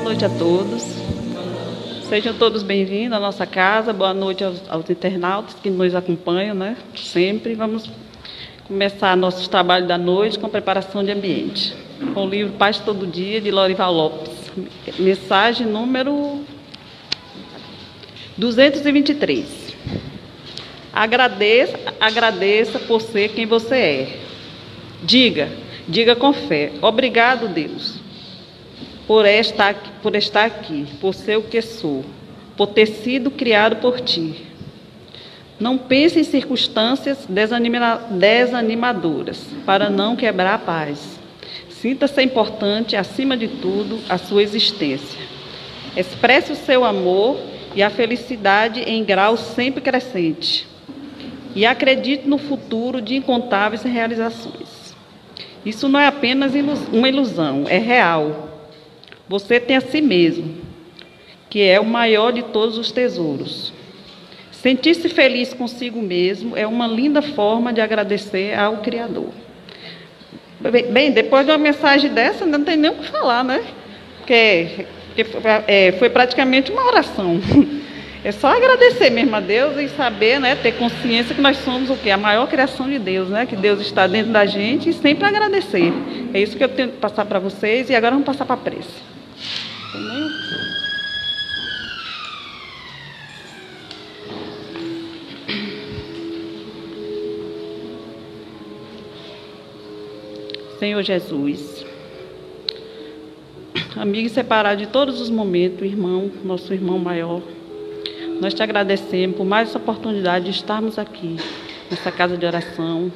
noite a todos. Sejam todos bem-vindos à nossa casa. Boa noite aos internautas que nos acompanham, né? Sempre. Vamos começar nossos trabalhos da noite com preparação de ambiente. Com o livro Paz Todo Dia, de Lorival Lopes. Mensagem número 223. Agradeça por ser quem você é. Diga com fé: obrigado, Deus, por estar aqui, por ser o que sou, por ter sido criado por ti. Não pense em circunstâncias desanimadoras, para não quebrar a paz. Sinta-se importante, acima de tudo, a sua existência. Expresse o seu amor e a felicidade em grau sempre crescente. E acredite no futuro de incontáveis realizações. Isso não é apenas uma ilusão, é real. Você tem a si mesmo, que é o maior de todos os tesouros. Sentir-se feliz consigo mesmo é uma linda forma de agradecer ao Criador. Bem, depois de uma mensagem dessa, não tem nem o que falar, né? Porque foi praticamente uma oração. É só agradecer mesmo a Deus e saber, né, ter consciência que nós somos o quê? A maior criação de Deus, né? Que Deus está dentro da gente e sempre agradecer. É isso que eu tento passar para vocês e agora vamos passar para a prece. Senhor Jesus, amigo e separado de todos os momentos, irmão, nosso irmão maior, nós te agradecemos por mais essa oportunidade de estarmos aqui, nessa casa de oração,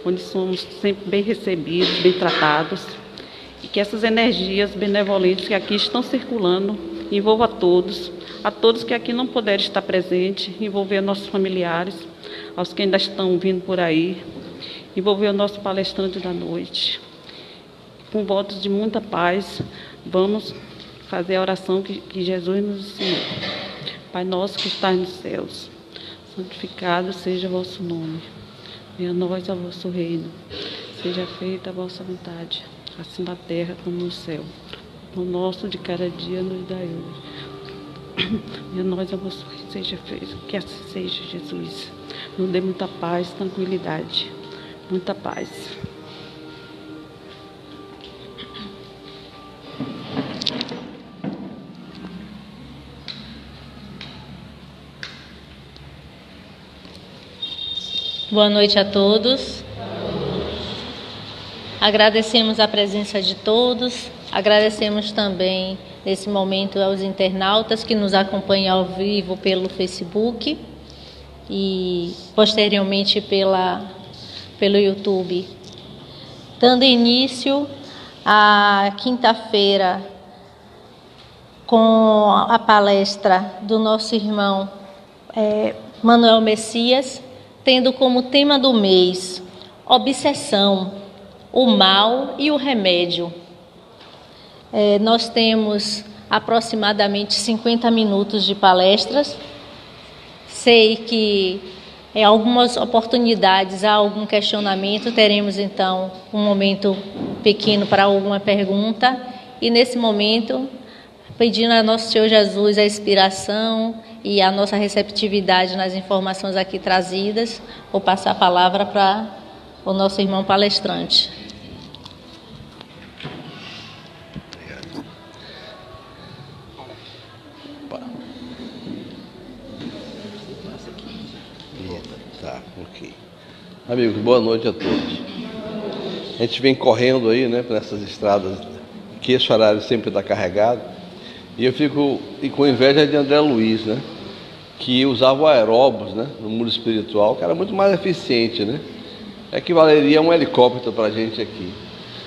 onde somos sempre bem recebidos, bem tratados, e que essas energias benevolentes que aqui estão circulando envolvam a todos que aqui não puderem estar presentes, envolver nossos familiares, aos que ainda estão vindo por aí, envolver o nosso palestrante da noite. Com votos de muita paz, vamos fazer a oração que Jesus nos ensinou. Pai nosso que estás nos céus, santificado seja o vosso nome. Venha a nós o vosso reino. Seja feita a vossa vontade, assim na terra como no céu. O nosso de cada dia nos dai hoje. Venha a nós o vosso reino. Seja feito, que assim seja, Jesus. Nos dê muita paz, tranquilidade. Muita paz. Boa noite a todos. Agradecemos a presença de todos. Agradecemos também, nesse momento, aos internautas que nos acompanham ao vivo pelo Facebook e, posteriormente, pelo YouTube. Dando início à quinta-feira com a palestra do nosso irmão Manuel Messias, tendo como tema do mês obsessão, o mal e o remédio. Nós temos aproximadamente 50 minutos de palestras. Sei que em algumas oportunidades há algum questionamento, teremos então um momento pequeno para alguma pergunta. E nesse momento, pedindo a nosso Senhor Jesus a inspiração e a nossa receptividade nas informações aqui trazidas, vou passar a palavra para o nosso irmão palestrante. Tá, ok. Amigos, boa noite a todos. A gente vem correndo aí, né, por essas estradas, que esse horário sempre está carregado, e eu fico com inveja de André Luiz, né, que usava o aeróbus, né, no mundo espiritual, que era muito mais eficiente, né, equivaleria a um helicóptero para a gente aqui.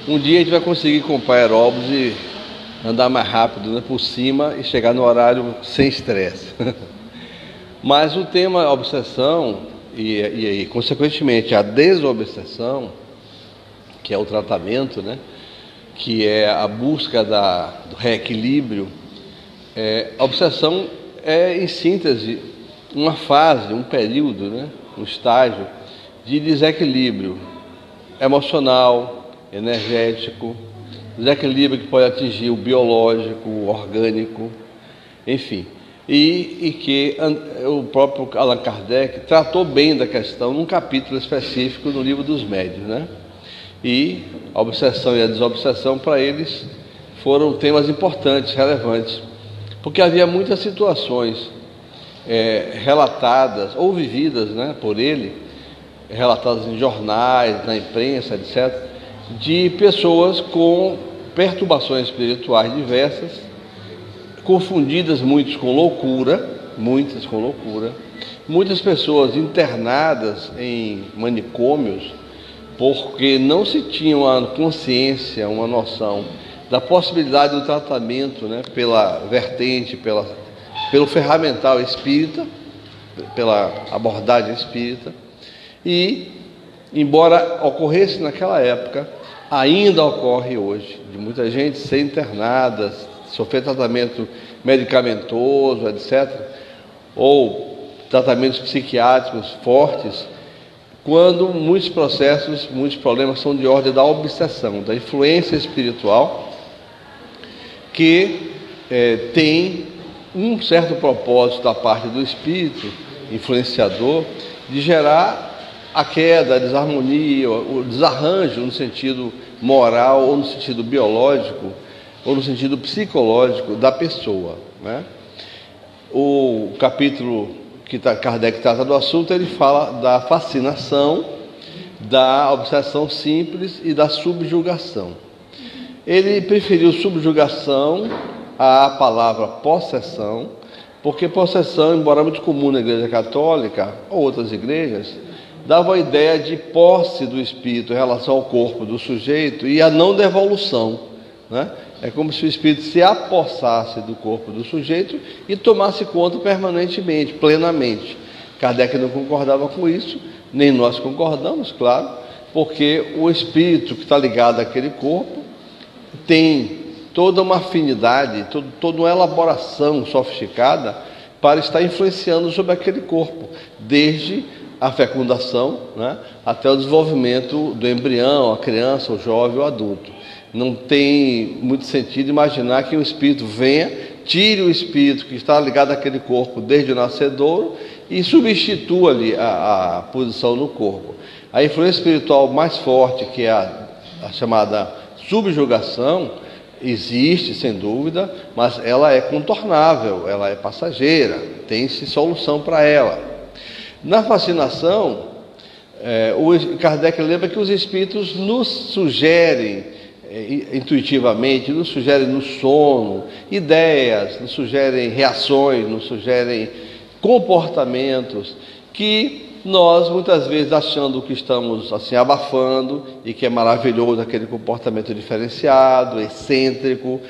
Um dia a gente vai conseguir comprar aeróbus e andar mais rápido, né, por cima e chegar no horário sem estresse. Mas o tema obsessão e consequentemente a desobsessão, que é o tratamento, né, que é a busca do reequilíbrio, a obsessão é, em síntese, uma fase, um período, né, um estágio de desequilíbrio emocional, energético, desequilíbrio que pode atingir o biológico, o orgânico, enfim. E que o próprio Allan Kardec tratou bem da questão num capítulo específico no Livro dos Médiuns, né? E a obsessão e a desobsessão para eles foram temas importantes, relevantes, porque havia muitas situações relatadas ou vividas, né, por ele, relatadas em jornais, na imprensa, etc., de pessoas com perturbações espirituais diversas, confundidas muitas com loucura, muitas pessoas internadas em manicômios, porque não se tinha uma consciência, uma noção da possibilidade do tratamento, né, pela vertente, pelo ferramental espírita, pela abordagem espírita. E, embora ocorresse naquela época, ainda ocorre hoje, de muita gente ser internada, sofrer tratamento medicamentoso, etc., ou tratamentos psiquiátricos fortes, quando muitos processos, muitos problemas são de ordem da obsessão, da influência espiritual, que tem um certo propósito da parte do espírito influenciador de gerar a queda, a desarmonia, o desarranjo no sentido moral, ou no sentido biológico, ou no sentido psicológico da pessoa, né? O capítulo que Kardec trata do assunto, ele fala da fascinação, da obsessão simples e da subjugação. Ele preferiu subjugação à palavra possessão, porque possessão, embora muito comum na Igreja Católica ou outras igrejas, dava a ideia de posse do espírito em relação ao corpo do sujeito e a não devolução, né? É como se o espírito se apossasse do corpo do sujeito e tomasse conta permanentemente, plenamente. Kardec não concordava com isso, nem nós concordamos, claro, porque o espírito que está ligado àquele corpo tem toda uma afinidade, toda uma elaboração sofisticada para estar influenciando sobre aquele corpo, desde a fecundação, né, até o desenvolvimento do embrião, a criança, o jovem, o adulto. Não tem muito sentido imaginar que um espírito venha, tire o espírito que está ligado àquele corpo desde o nascedouro e substitua ali a posição no corpo. A influência espiritual mais forte, que é a chamada subjugação, existe, sem dúvida, mas ela é contornável, ela é passageira, tem-se solução para ela. Na fascinação, o Kardec lembra que os espíritos nos sugerem intuitivamente, nos sugerem no sono ideias, nos sugerem reações, nos sugerem comportamentos que nós muitas vezes, achando que estamos assim abafando e que é maravilhoso aquele comportamento diferenciado, excêntrico,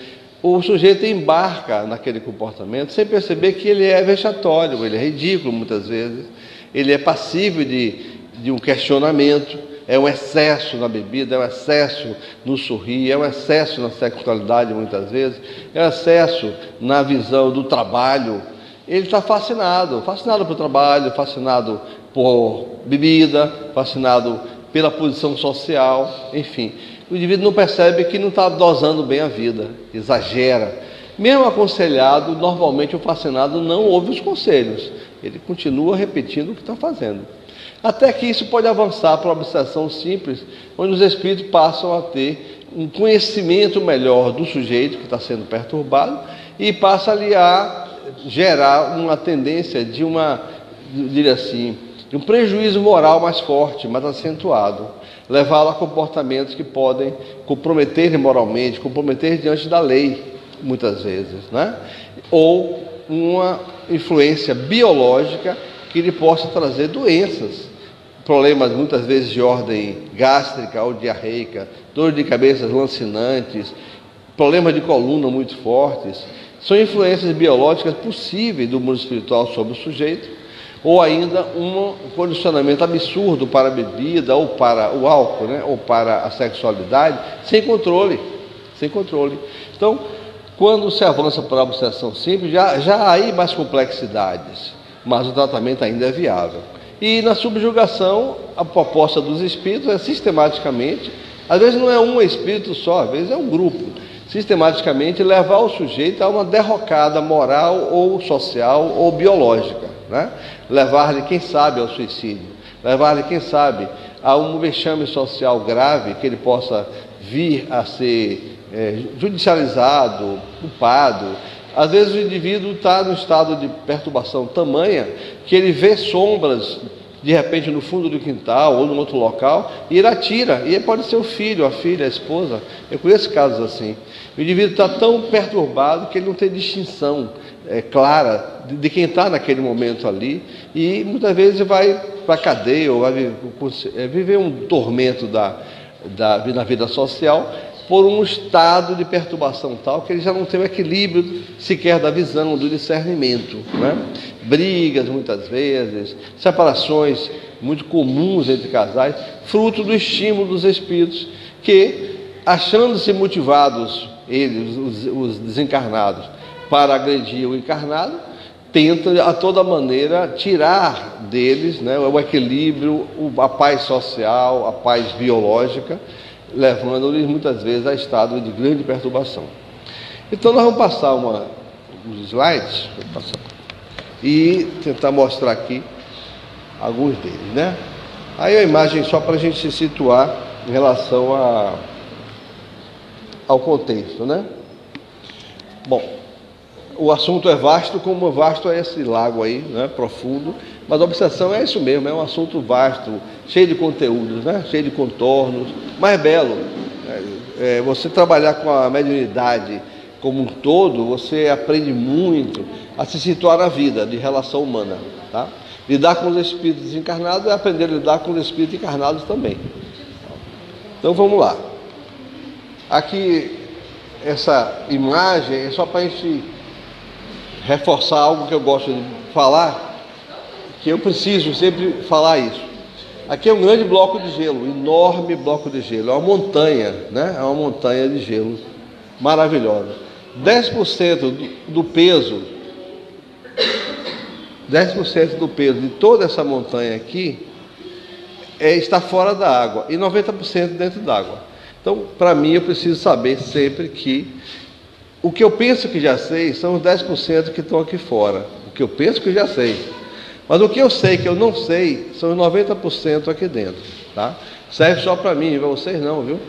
o sujeito embarca naquele comportamento sem perceber que ele é vexatório, ele é ridículo muitas vezes, ele é passível de um questionamento. É um excesso na bebida, é um excesso no sorrir, é um excesso na sexualidade muitas vezes, é um excesso na visão do trabalho. Ele está fascinado por trabalho, fascinado por bebida, fascinado pela posição social, enfim. O indivíduo não percebe que não está dosando bem a vida, exagera. Mesmo aconselhado, normalmente o fascinado não ouve os conselhos, ele continua repetindo o que está fazendo. Até que isso pode avançar para a obsessão simples, onde os espíritos passam a ter um conhecimento melhor do sujeito que está sendo perturbado e passa ali a gerar uma tendência de um prejuízo moral mais forte, mais acentuado, levá-lo a comportamentos que podem comprometer moralmente, comprometer diante da lei, muitas vezes, né? Ou uma influência biológica que lhe possa trazer doenças, problemas muitas vezes de ordem gástrica ou diarreica, dor de cabeça lancinantes, problemas de coluna muito fortes. São influências biológicas possíveis do mundo espiritual sobre o sujeito, ou ainda um condicionamento absurdo para a bebida ou para o álcool, né, ou para a sexualidade, sem controle. Então, quando se avança para a obsessão simples, já há aí mais complexidades, mas o tratamento ainda é viável. E na subjugação, a proposta dos espíritos é sistematicamente Às vezes não é um espírito só, às vezes é um grupo. Sistematicamente levar o sujeito a uma derrocada moral ou social ou biológica, né? Levar-lhe, quem sabe, ao suicídio, levar-lhe, quem sabe, a um vexame social grave, que ele possa vir a ser judicializado, culpado. Às vezes o indivíduo está no estado de perturbação tamanha que ele vê sombras de repente no fundo do quintal ou num outro local, e ele atira, e pode ser o filho, a filha, a esposa. Eu conheço casos assim. O indivíduo está tão perturbado que ele não tem distinção clara de quem está naquele momento ali, e muitas vezes vai para a cadeia ou vai viver um tormento na vida social por um estado de perturbação tal que ele já não tem o equilíbrio sequer da visão, do discernimento, né? Brigas muitas vezes, separações muito comuns entre casais, fruto do estímulo dos espíritos que, achando-se motivados, eles, os desencarnados, para agredir o encarnado, tentam a toda maneira tirar deles, né, o equilíbrio, a paz social, a paz biológica, levando-lhes muitas vezes a estado de grande perturbação. Então nós vamos passar uns slides e tentar mostrar aqui alguns deles, né? Aí a imagem só para a gente se situar em relação ao contexto, né? Bom, o assunto é vasto, como vasto é esse lago aí, né, profundo, mas a obsessão é isso mesmo, é um assunto vasto, cheio de conteúdos, né, cheio de contornos, mas belo. Você trabalhar com a mediunidade como um todo, você aprende muito a se situar na vida de relação humana, tá? Lidar com os espíritos desencarnados é aprender a lidar com os espíritos encarnados também. Então vamos lá. Aqui, essa imagem é só para a gente reforçar algo que eu gosto de falar, que eu preciso sempre falar isso. Aqui é um grande bloco de gelo, enorme bloco de gelo, é uma montanha, né? É uma montanha de gelo maravilhosa. 10% do peso, 10% do peso de toda essa montanha aqui está fora da água e 90% dentro d'água. Então, para mim, eu preciso saber sempre que o que eu penso que já sei são os 10% que estão aqui fora. O que eu penso que já sei. Mas o que eu sei que eu não sei são os 90% aqui dentro, tá? Serve só para mim, para vocês não, viu?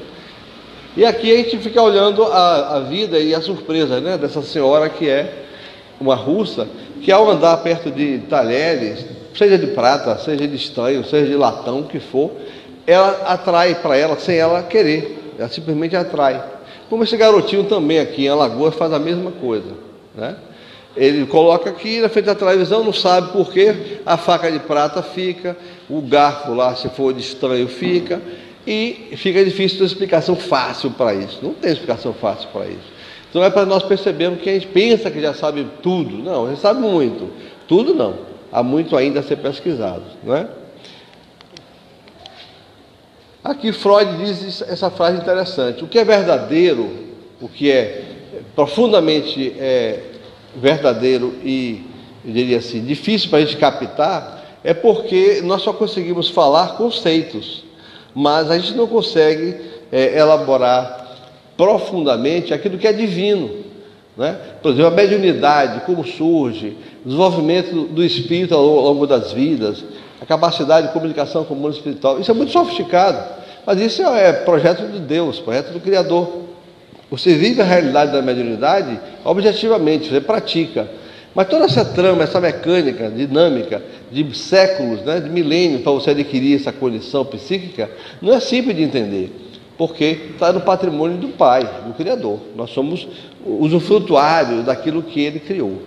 E aqui a gente fica olhando a vida e a surpresa, né, dessa senhora que é uma russa, que ao andar perto de talheres, seja de prata, seja de estanho, seja de latão, o que for, ela atrai para ela sem ela querer, ela simplesmente atrai. Como esse garotinho também aqui em Alagoas faz a mesma coisa, né? Ele coloca aqui na frente da televisão, não sabe por quê, a faca de prata fica, o garfo lá, se for de estanho, fica, e fica difícil ter explicação fácil para isso. Não tem explicação fácil para isso. Então é para nós percebermos que a gente pensa que já sabe tudo. Não, a gente sabe muito. Tudo não. Há muito ainda a ser pesquisado, não é? Aqui Freud diz essa frase interessante: o que é verdadeiro, o que é profundamente verdadeiro e, eu diria assim, difícil para a gente captar, é porque nós só conseguimos falar conceitos, mas a gente não consegue elaborar profundamente aquilo que é divino, né? Por exemplo, a mediunidade, como surge, o desenvolvimento do espírito ao longo das vidas, a capacidade de comunicação com o mundo espiritual, isso é muito sofisticado, mas isso é projeto de Deus, projeto do Criador. Você vive a realidade da mediunidade objetivamente, você pratica. Mas toda essa trama, essa mecânica dinâmica de séculos, né, de milênios, para você adquirir essa condição psíquica, não é simples de entender, porque está no patrimônio do Pai, do Criador. Nós somos usufrutuários daquilo que Ele criou.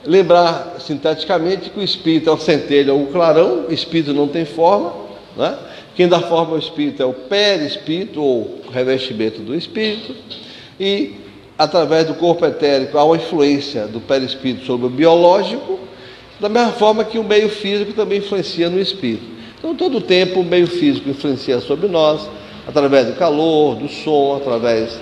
Lembrar sinteticamente que o espírito é o centelho ou o clarão, o espírito não tem forma, né? Quem dá forma ao espírito é o perispírito, ou revestimento do espírito, e através do corpo etérico há uma influência do perispírito sobre o biológico, da mesma forma que o meio físico também influencia no espírito. Então, todo o tempo o meio físico influencia sobre nós, através do calor, do som, através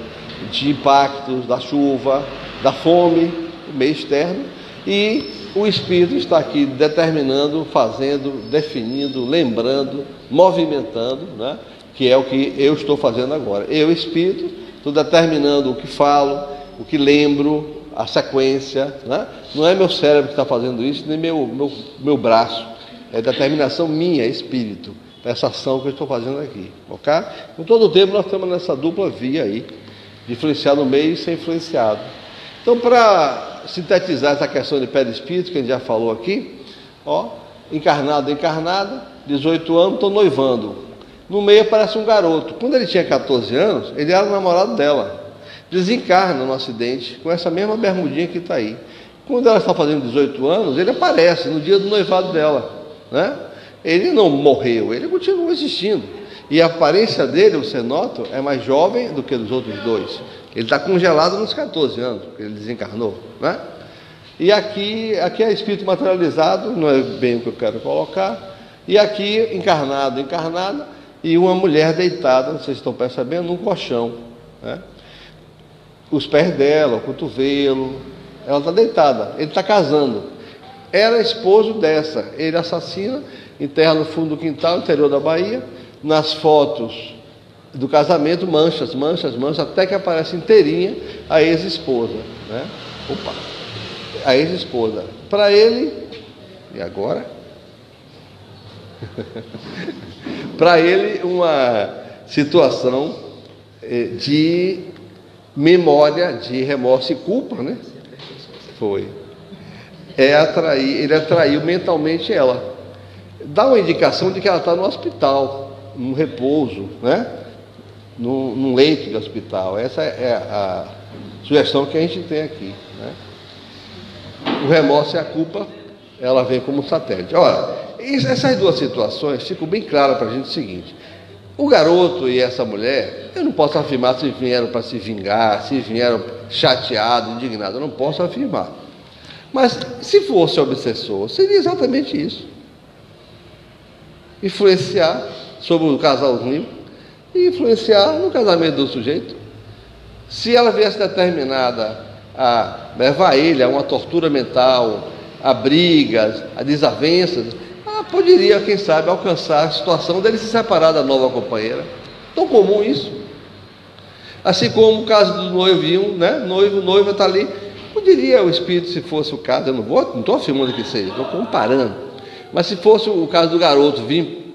de impactos, da chuva, da fome, o meio externo, e o espírito está aqui determinando, fazendo, definindo, lembrando, movimentando, né, que é o que eu estou fazendo agora. Eu, espírito, estou determinando o que falo, o que lembro, a sequência, né? Não é meu cérebro que está fazendo isso, nem meu braço. É determinação minha, espírito, essa ação que eu estou fazendo aqui, ok? Com todo o tempo nós estamos nessa dupla via aí, de influenciar no meio e ser influenciado. Então, para sintetizar essa questão de perispírito, que a gente já falou aqui, ó, encarnado, encarnada, 18 anos, estou noivando. No meio aparece um garoto. Quando ele tinha 14 anos, ele era o namorado dela. Desencarna no acidente, com essa mesma bermudinha que está aí. Quando ela está fazendo 18 anos, ele aparece no dia do noivado dela, né? Ele não morreu, ele continua existindo. E a aparência dele, você nota, é mais jovem do que dos outros dois. Ele está congelado nos 14 anos, porque ele desencarnou, né? E aqui é espírito materializado, não é bem o que eu quero colocar. E aqui, encarnado, encarnada, e uma mulher deitada, vocês estão percebendo, num colchão, né? Os pés dela, o cotovelo, ela está deitada, ele está casando. Ela é esposo dessa, ele assassina, enterra no fundo do quintal, interior da Bahia. Nas fotos do casamento, manchas, até que aparece inteirinha a ex-esposa, né? Opa, a ex-esposa. Para ele, e agora? Para ele, uma situação de memória, de remorso e culpa, né? Foi. Ele atraiu mentalmente ela. Dá uma indicação de que ela está no hospital, num repouso, né? Num leito de hospital. Essa é a sugestão que a gente tem aqui, né? O remorso e a culpa, ela vem como satélite. Olha, essas duas situações ficam bem claras para a gente o seguinte: o garoto e essa mulher, eu não posso afirmar se vieram para se vingar, se vieram chateados, indignados, eu não posso afirmar. Mas se fosse obsessor, seria exatamente isso. Influenciar sobre o casalzinho e influenciar no casamento do sujeito. Se ela viesse determinada a levar ele a uma tortura mental, a brigas, a desavenças, poderia, quem sabe, alcançar a situação dele se separar da nova companheira. Tão comum isso. Assim como o caso do noivinho, né? Noiva está ali. Poderia o espírito, se fosse o caso, eu não estou afirmando que seja, estou comparando. Mas se fosse o caso do garoto vir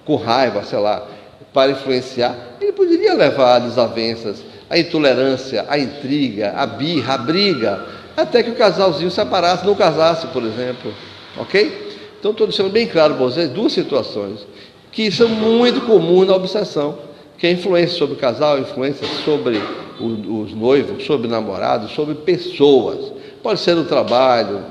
com raiva, sei lá, para influenciar, ele poderia levar a desavenças, a intolerância, a intriga, a birra, a briga, até que o casalzinho separasse, não casasse, por exemplo. Ok? Então, estou deixando bem claro para vocês duas situações que são muito comuns na obsessão, que é a influência sobre o casal, a influência sobre os noivos, sobre namorados, sobre pessoas. Pode ser no trabalho,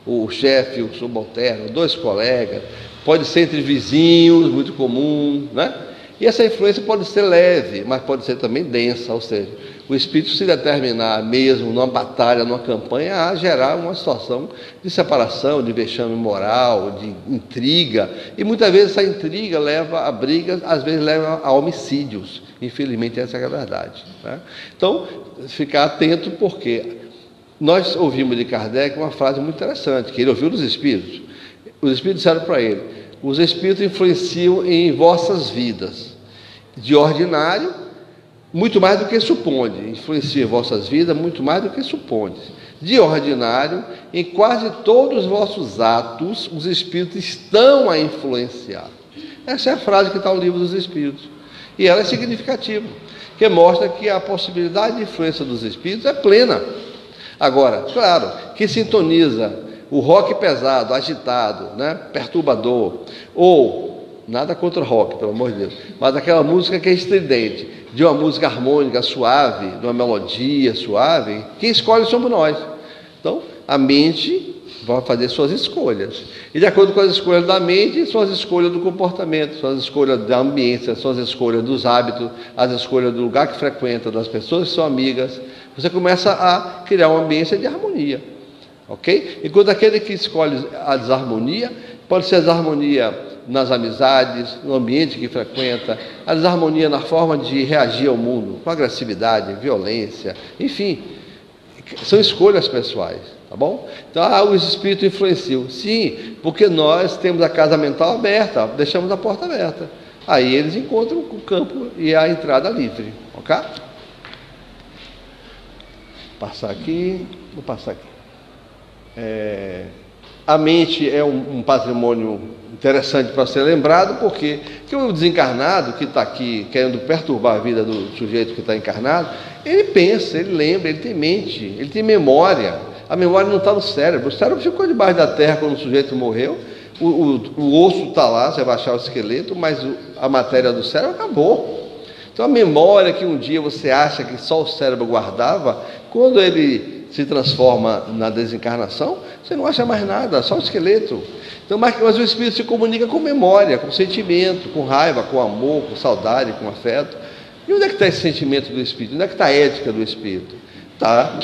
o chefe, o subalterno, dois colegas, pode ser entre vizinhos, muito comum, né? E essa influência pode ser leve, mas pode ser também densa, ou seja, o espírito se determinar mesmo numa batalha, numa campanha, a gerar uma situação de separação, de vexame moral, de intriga, e muitas vezes essa intriga leva a brigas, às vezes leva a homicídios. Infelizmente essa é a verdade, né? Então, ficar atento, porque nós ouvimos de Kardec uma frase muito interessante, que ele ouviu dos espíritos. Os espíritos disseram para ele: os espíritos influenciam em vossas vidas, de ordinário, muito mais do que suponde. Influencia em vossas vidas muito mais do que suponde. De ordinário, em quase todos os vossos atos, os espíritos estão a influenciar. Essa é a frase que está no livro dos espíritos. E ela é significativa, que mostra que a possibilidade de influência dos espíritos é plena. Agora, claro, que sintoniza o rock pesado, agitado, né, perturbador, ou, nada contra o rock, pelo amor de Deus, mas aquela música que é estridente, de uma música harmônica suave, de uma melodia suave, quem escolhe somos nós. Então, a mente vai fazer suas escolhas. E de acordo com as escolhas da mente, são as escolhas do comportamento, são as escolhas da ambiência, são as escolhas dos hábitos, as escolhas do lugar que frequenta, das pessoas que são amigas. Você começa a criar uma ambiência de harmonia. Ok? Enquanto aquele que escolhe a desarmonia, pode ser a desarmonia nas amizades, no ambiente que frequenta, a desarmonia na forma de reagir ao mundo, com agressividade, violência, enfim, são escolhas pessoais, tá bom? Então, os espíritos influenciam, sim, porque nós temos a casa mental aberta, deixamos a porta aberta. Aí eles encontram o campo e a entrada livre, ok? Passar aqui, vou passar aqui. A mente é um patrimônio interessante para ser lembrado, porque o desencarnado que está aqui querendo perturbar a vida do sujeito que está encarnado, ele pensa, ele lembra, ele tem mente, ele tem memória. A memória não está no cérebro. O cérebro ficou debaixo da terra quando o sujeito morreu. O osso está lá, você vai achar o esqueleto, mas a matéria do cérebro acabou. Então a memória que um dia você acha que só o cérebro guardava, quando ele se transforma na desencarnação, você não acha mais nada, só o esqueleto. Então, mas o espírito se comunica com memória, com sentimento, com raiva, com amor, com saudade, com afeto. E onde é que está esse sentimento do espírito? Onde é que está a ética do espírito? Está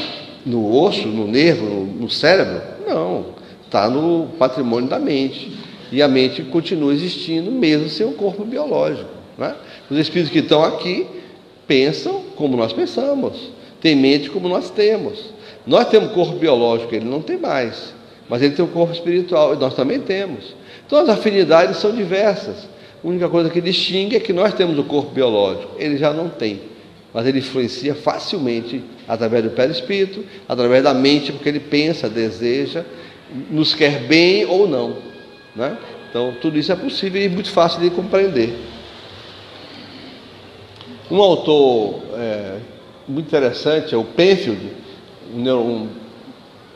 no osso, no nervo, no cérebro? Não, está no patrimônio da mente. E a mente continua existindo mesmo sem o corpo biológico, né? Os espíritos que estão aqui pensam como nós pensamos, têm mente como nós temos. Nós temos corpo biológico, ele não tem mais, mas ele tem um corpo espiritual e nós também temos. Então as afinidades são diversas. A única coisa que distingue é que nós temos o corpo biológico, ele já não tem, mas ele influencia facilmente através do perispírito, através da mente, porque ele pensa, deseja, nos quer bem ou não, né? Então tudo isso é possível e muito fácil de compreender. Um autor muito interessante é o Penfield,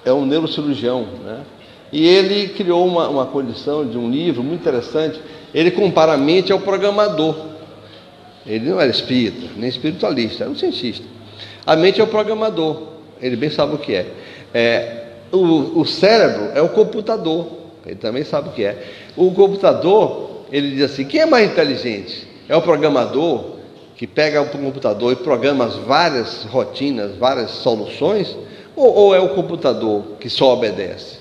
é um neurocirurgião, né? E ele criou uma condição de um livro muito interessante. Ele compara a mente ao programador. Ele não era espírita, nem espiritualista, era um cientista. A mente é o programador, ele bem sabe o que é. O cérebro é o computador, ele também sabe o que é. O computador, ele diz assim, quem é mais inteligente? É o programador, que pega o computador e programa as várias rotinas, várias soluções, ou é o computador que só obedece?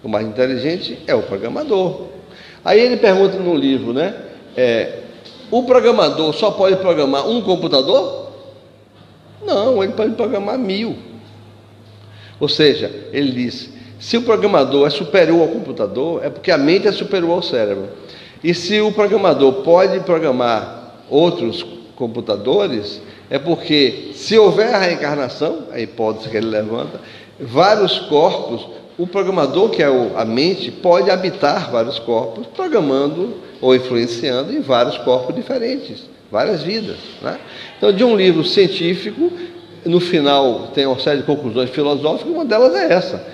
O mais inteligente é o programador. Aí ele pergunta no livro, né? O programador só pode programar um computador? Não, ele pode programar 1000. Ou seja, ele diz, se o programador é superior ao computador, é porque a mente é superior ao cérebro. E se o programador pode programar outros computadores, é porque se houver a reencarnação, a hipótese que ele levanta, vários corpos, o programador, que é a mente, pode habitar vários corpos, programando ou influenciando em vários corpos diferentes, várias vidas, né? Então, de um livro científico, no final tem uma série de conclusões filosóficas, uma delas é essa.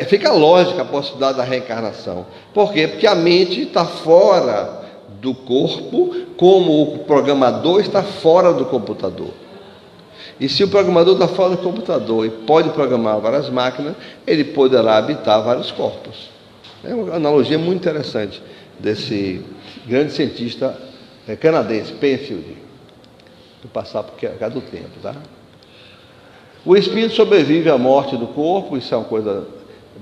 Fica lógica a possibilidade da reencarnação. Por quê? Porque a mente está fora do corpo, como o programador está fora do computador. E se o programador está fora do computador e pode programar várias máquinas, ele poderá habitar vários corpos. É uma analogia muito interessante desse grande cientista canadense, Penfield. Vou passar por causa do tempo, tá? O espírito sobrevive à morte do corpo, isso é uma coisa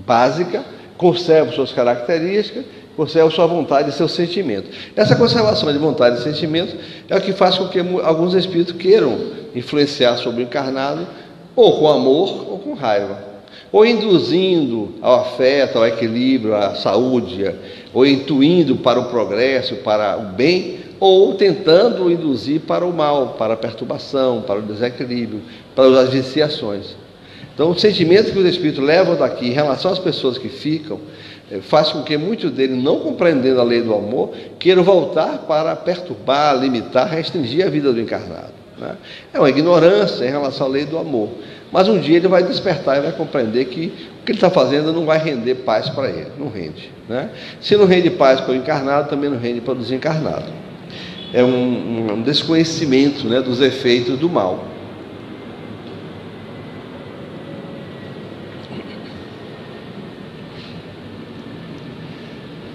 básica, conserva suas características, conserva sua vontade e seu sentimento. Essa conservação de vontade e sentimento é o que faz com que alguns espíritos queiram influenciar sobre o encarnado, ou com amor ou com raiva, ou induzindo ao afeto, ao equilíbrio, à saúde, ou intuindo para o progresso, para o bem, ou tentando induzir para o mal, para a perturbação, para o desequilíbrio, para as viciações. Então, o sentimento que os espíritos levam daqui em relação às pessoas que ficam, faz com que muitos deles, não compreendendo a lei do amor, queiram voltar para perturbar, limitar, restringir a vida do encarnado, né? É uma ignorância em relação à lei do amor. Mas um dia ele vai despertar e vai compreender que o que ele está fazendo não vai render paz para ele, não rende, né? Se não rende paz para o encarnado, também não rende para o desencarnado. É um desconhecimento, né, dos efeitos do mal.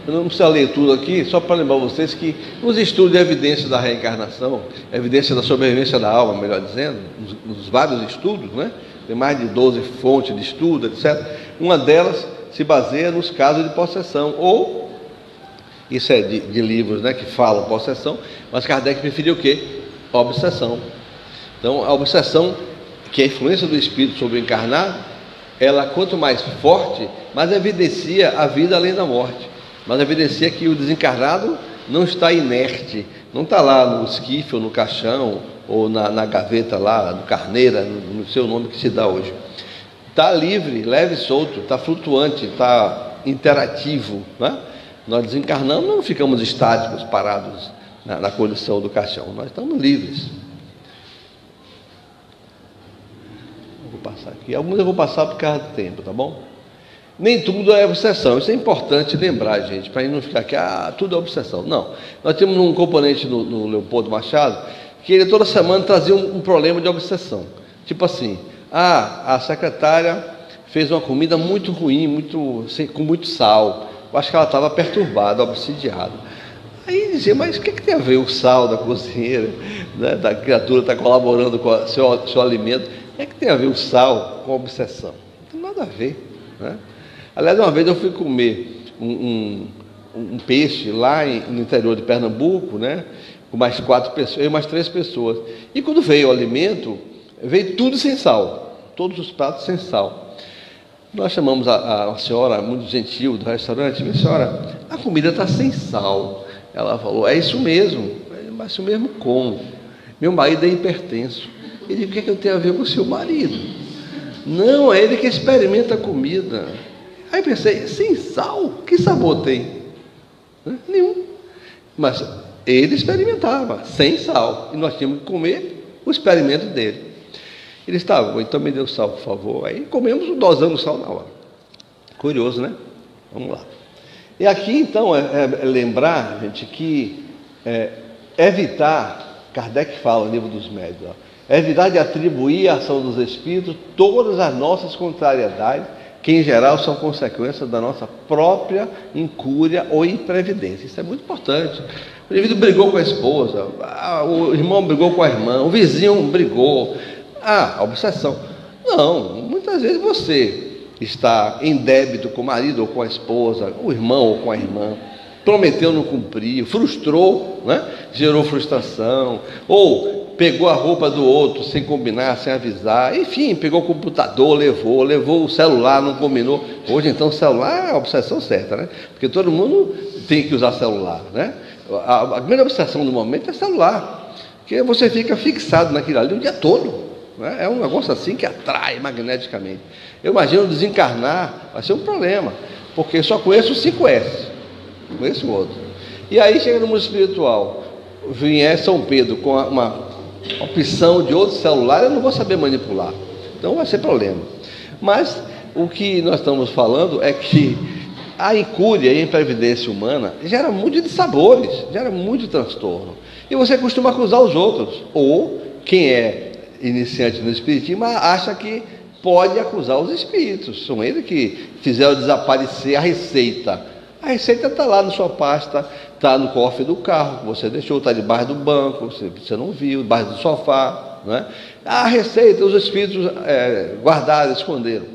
Eu não preciso ler tudo aqui, só para lembrar vocês que nos estudos de evidência da reencarnação, evidência da sobrevivência da alma, melhor dizendo, nos vários estudos, né? Tem mais de 12 fontes de estudo, etc. Uma delas se baseia nos casos de possessão, ou, isso é de livros, né, que falam possessão, mas Kardec preferiu o quê? A obsessão. Então, a obsessão, que é a influência do espírito sobre o encarnado, ela, quanto mais forte, mais evidencia a vida além da morte. Mas evidencia que o desencarnado não está inerte, não está lá no esquife ou no caixão, ou na gaveta lá, no carneira, no seu nome que se dá hoje. Está livre, leve e solto, está flutuante, está interativo, né? Nós desencarnamos, não ficamos estáticos, parados na condição do caixão, nós estamos livres. Vou passar aqui, alguns eu vou passar por causa do tempo, tá bom? Nem tudo é obsessão, isso é importante lembrar, gente, para não ficar aqui, tudo é obsessão. Não, nós temos um componente no Leopoldo Machado, que ele toda semana trazia um problema de obsessão. Tipo assim, a secretária fez uma comida muito ruim, com muito sal. Eu acho que ela estava perturbada, obsidiada. Aí dizia, mas o que tem a ver o sal da cozinheira, né, da criatura está colaborando com o seu alimento? O que tem a ver o sal com a obsessão? Não tem nada a ver, né? Aliás, uma vez eu fui comer um peixe lá no interior de Pernambuco, né, com mais 4 pessoas, eu e mais 3 pessoas. E quando veio o alimento, veio tudo sem sal, todos os pratos sem sal. Nós chamamos a senhora, muito gentil, do restaurante, minha senhora, a comida está sem sal. Ela falou, é isso mesmo, mas isso mesmo como? Meu marido é hipertenso. Ele disse, o que eu tenho a ver com o seu marido? Não, é ele que experimenta a comida. Aí pensei, sem sal? Que sabor tem? Nenhum. Mas ele experimentava, sem sal. E nós tínhamos que comer o experimento dele. Ele estava, então me dê o sal, por favor. Aí comemos, dosamos o sal na hora. Curioso, né? Vamos lá. E aqui, então, é lembrar, gente, que evitar, Kardec fala no livro dos médiuns, evitar de atribuir à ação dos espíritos todas as nossas contrariedades, que em geral são consequências da nossa própria incúria ou imprevidência. Isso é muito importante. O indivíduo brigou com a esposa, o irmão brigou com a irmã, o vizinho brigou. A obsessão. Não, muitas vezes você está em débito com o marido ou com a esposa, o irmão ou com a irmã, prometeu não cumprir, frustrou, né? Gerou frustração, ou pegou a roupa do outro sem combinar, sem avisar, enfim, pegou o computador, levou o celular, não combinou. Hoje então o celular é a obsessão certa, né? Porque todo mundo tem que usar celular, né? A grande obsessão do momento é celular, porque você fica fixado naquilo ali o dia todo. É um negócio assim que atrai magneticamente. Eu imagino desencarnar, vai ser um problema, porque só conheço o 5S, conheço o outro. E aí chega no mundo espiritual, vier São Pedro com uma opção de outro celular, eu não vou saber manipular. Então vai ser problema. Mas o que nós estamos falando é que a incúria e a imprevidência humana gera muito de sabores, gera muito de transtorno. E você costuma acusar os outros, ou quem é iniciante no espiritismo acha que pode acusar os espíritos, são eles que fizeram desaparecer a receita. A receita está lá na sua pasta, está no cofre do carro que você deixou, está debaixo do banco, você não viu, debaixo do sofá, não é? A receita os espíritos guardaram, esconderam.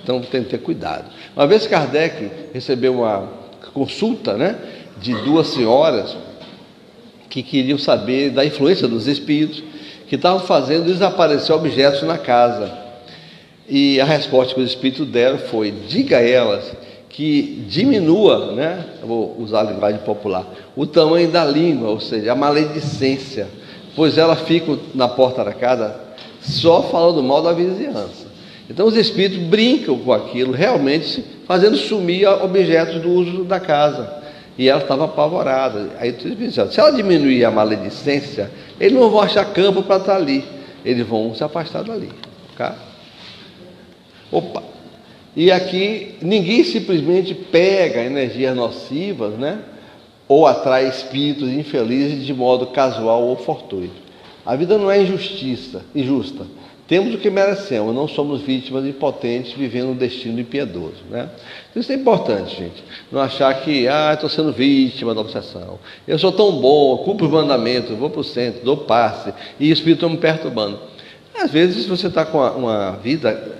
Então tem que ter cuidado. Uma vez Kardec recebeu uma consulta, né, de 2 senhoras que queriam saber da influência dos espíritos, que estavam fazendo desaparecer objetos na casa. E a resposta que os espíritos deram foi, diga a elas que diminua, né, eu vou usar a linguagem popular, o tamanho da língua, ou seja, a maledicência, pois elas ficam na porta da casa só falando mal da vizinhança. Então os espíritos brincam com aquilo, realmente fazendo sumir objetos do uso da casa. E ela estava apavorada. Aí eles disseram, se ela diminuir a maledicência, eles não vão achar campo para estar ali. Eles vão se afastar dali. Okay? Opa! E aqui, ninguém simplesmente pega energias nocivas, né? Ou atrai espíritos infelizes de modo casual ou fortuito. A vida não é injusta. Temos o que merecemos, não somos vítimas impotentes vivendo um destino impiedoso, né? Isso é importante, gente. Não achar que, estou sendo vítima da obsessão. Eu sou tão bom, cumpro os mandamentos, vou para o centro, dou passe, e o espírito está me perturbando. Às vezes você está com uma vida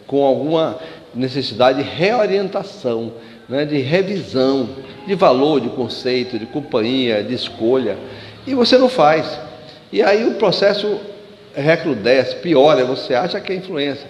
com alguma necessidade de reorientação, né? De revisão, de valor, de conceito, de companhia, de escolha, e você não faz. E aí o processo recrudesce, piora, você acha que é influência.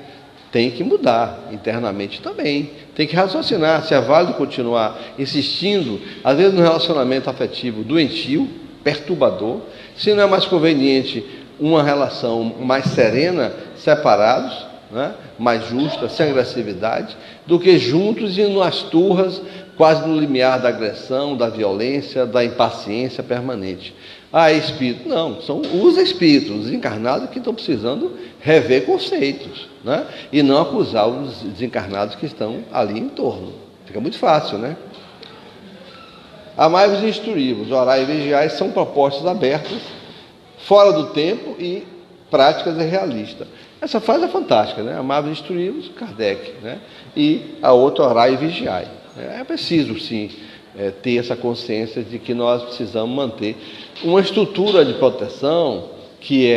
Tem que mudar internamente também. Tem que raciocinar se é válido continuar insistindo, às vezes, no relacionamento afetivo doentio, perturbador, se não é mais conveniente uma relação mais serena, separados, né, mais justa, sem agressividade, do que juntos e nas turras, quase no limiar da agressão, da violência, da impaciência permanente. Ah, espírito. Não, são os espíritos, os encarnados que estão precisando rever conceitos, né? E não acusar os desencarnados que estão ali em torno. Fica muito fácil, né? Amai-vos e instruí-vos, orai e vigiai são propostas abertas, fora do tempo e práticas e realistas. Essa frase é fantástica, né? Amai-vos e instruí-vos, Kardec, né? E a outra, orai e vigiai. É preciso, sim, ter essa consciência de que nós precisamos manter uma estrutura de proteção que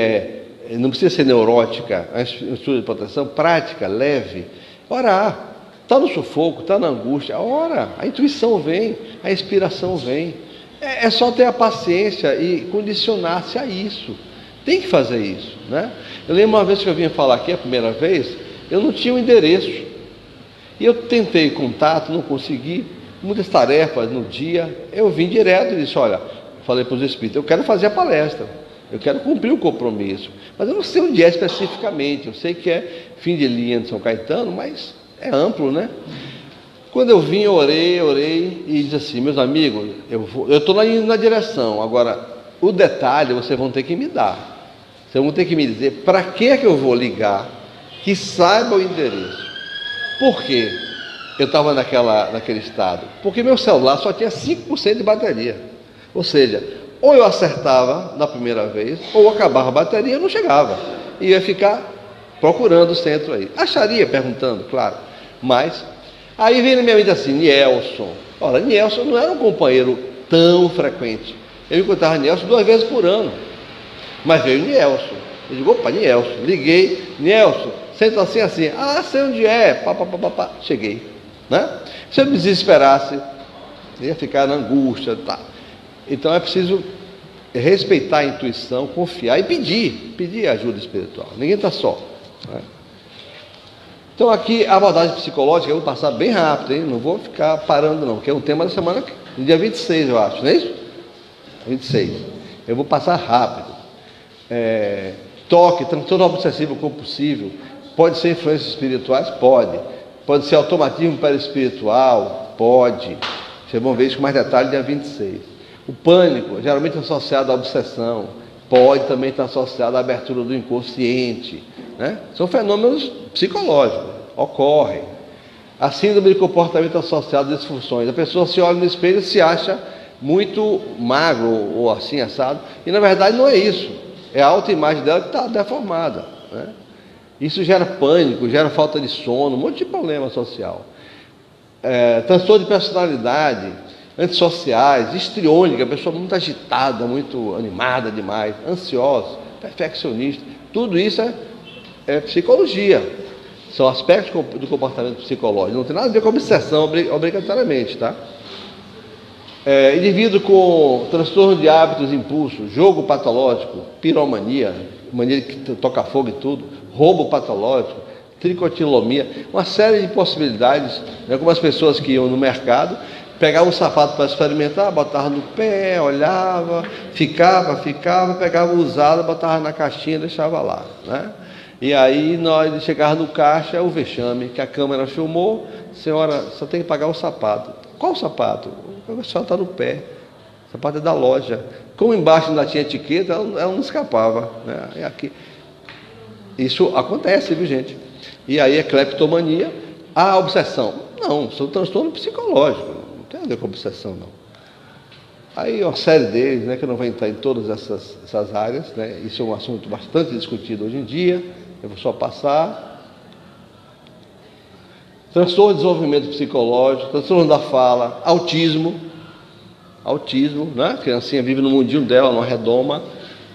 não precisa ser neurótica, é uma estrutura de proteção prática, leve. Orar. Está no sufoco, está na angústia, ora, a intuição vem, a inspiração vem. É só ter a paciência e condicionar-se a isso. Tem que fazer isso, né? Eu lembro uma vez que eu vinha falar aqui a primeira vez, eu não tinha um endereço. E eu tentei contato, não consegui, muitas tarefas no dia. Eu vim direto e disse, olha, falei para os espíritos, eu quero fazer a palestra, eu quero cumprir o compromisso, mas eu não sei onde é especificamente, eu sei que é fim de linha de São Caetano, mas é amplo, né? Quando eu vim, eu orei e disse assim, meus amigos, eu estou indo na direção, agora o detalhe vocês vão ter que me dar. Vocês vão ter que me dizer para que é que eu vou ligar, que saiba o endereço. Por quê? Eu estava naquele estado. Porque meu celular só tinha 5% de bateria. Ou seja, ou eu acertava na primeira vez, ou acabava a bateria e eu não chegava. E ia ficar procurando o centro aí. Acharia, perguntando, claro. Mas, aí vem na minha mente assim, Nielson. Ora, Nielson não era um companheiro tão frequente. Eu encontrava Nielson 2 vezes por ano. Mas veio Nielson. Eu digo, opa, Nielson. Liguei, Nielson, senta assim, assim. Ah, sei onde é. Pá. Cheguei. Né? Se eu me desesperasse, ia ficar na angústia. Tá. Então é preciso respeitar a intuição, confiar e pedir ajuda espiritual. Ninguém está só. Né? Então aqui a abordagem psicológica eu vou passar bem rápido, hein? Não vou ficar parando não, que é um tema da semana, no dia 26 eu acho, não é isso? 26. Eu vou passar rápido. Toque, transtorno obsessivo compulsivo, pode ser influências espirituais? Pode ser automatismo perispiritual? Pode. Vocês vão ver isso com mais detalhe no dia 26. O pânico, geralmente associado à obsessão, pode também estar associado à abertura do inconsciente, né? São fenômenos psicológicos, ocorrem. A síndrome de comportamento associado a disfunções. A pessoa se olha no espelho e se acha muito magro ou assim, assado, e na verdade não é isso. É a autoimagem dela que está deformada, né? Isso gera pânico, gera falta de sono, um monte de problema social. Transtorno de personalidade, antissociais, histriônica, pessoa muito agitada, muito animada demais, ansiosa, perfeccionista. Tudo isso é psicologia. São aspectos do comportamento psicológico. Não tem nada a ver com obsessão obrigatoriamente, tá? Indivíduo com transtorno de hábitos e impulsos, jogo patológico, piromania, mania de tocar fogo e tudo, roubo patológico, tricotilomia, uma série de possibilidades, né? Como as pessoas que iam no mercado, pegavam um sapato para experimentar, botavam no pé, olhava, ficava, pegava o usado, botava na caixinha e deixava lá, né? E aí nós chegávamos no caixa, o vexame, que a câmera filmou, senhora, só tem que pagar o sapato. Qual sapato? A senhora está no pé, o sapato é da loja. Como embaixo ainda tinha etiqueta, ela não escapava, né? E aqui. Isso acontece, viu, gente? E aí é cleptomania. A obsessão? Não, são transtornos psicológicos, não tem a ver com obsessão, não. Aí uma série deles, né, que eu não vou entrar em todas essas áreas, né? Isso é um assunto bastante discutido hoje em dia, eu vou só passar. Transtorno de desenvolvimento psicológico, transtorno da fala, autismo, né? A criancinha vive no mundinho dela, numa redoma.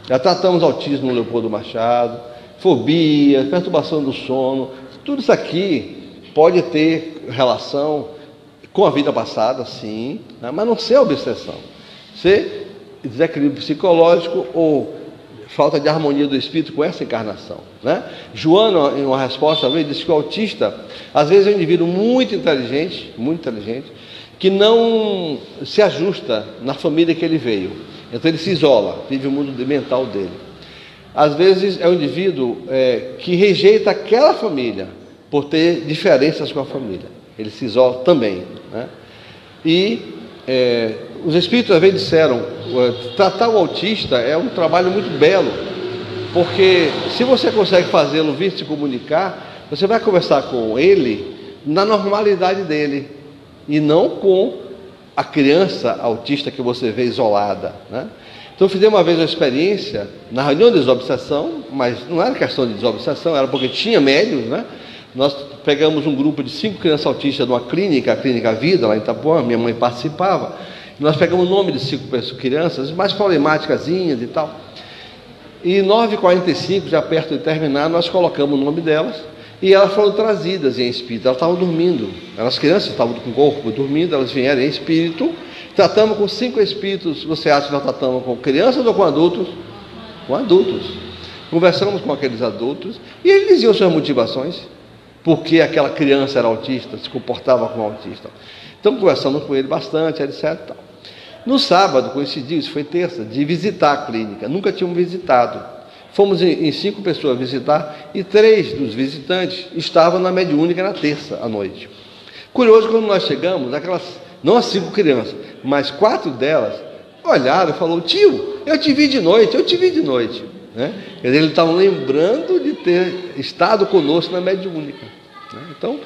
Já tratamos autismo no Leopoldo Machado, fobia, perturbação do sono. Tudo isso aqui pode ter relação com a vida passada, sim, né? Mas não ser obsessão. Ser desequilíbrio psicológico ou falta de harmonia do espírito com essa encarnação, né? Joana, em uma resposta, disse que o autista, às vezes, é um indivíduo muito inteligente, que não se ajusta na família que ele veio. Então ele se isola, vive o mundo mental dele. Às vezes é um indivíduo que rejeita aquela família por ter diferenças com a família. Ele se isola também, né? E os espíritos às vezes disseram, tratar o autista é um trabalho muito belo, porque se você consegue fazê-lo vir se comunicar, você vai conversar com ele na normalidade dele, e não com a criança autista que você vê isolada, né? Então eu fiz uma vez uma experiência na reunião de desobsessão, mas não era questão de desobsessão, era porque tinha médiuns, né? Nós pegamos um grupo de 5 crianças autistas de uma clínica, a Clínica Vida, lá em Itapuã, minha mãe participava. Nós pegamos o nome de 5 crianças, mais problemáticazinhas e tal. E 9h45, já perto de terminar, nós colocamos o nome delas e elas foram trazidas em espírito. Elas estavam dormindo, as crianças estavam com o corpo dormindo, elas vieram em espírito. Tratamos com 5 espíritos. Você acha que nós tratamos com crianças ou com adultos? Com adultos. Conversamos com aqueles adultos e eles diziam suas motivações, porque aquela criança era autista, se comportava como autista. Então conversamos com ele bastante, etc. No sábado, coincidiu, isso foi terça, de visitar a clínica. Nunca tínhamos visitado. Fomos em 5 pessoas visitar e 3 dos visitantes estavam na mediúnica na terça à noite. Curioso, quando nós chegamos, não as 5 crianças, mas 4 delas olharam e falaram: tio, eu te vi de noite, né? Quer dizer, eles estavam lembrando de ter estado conosco na mediúnica, né? Então,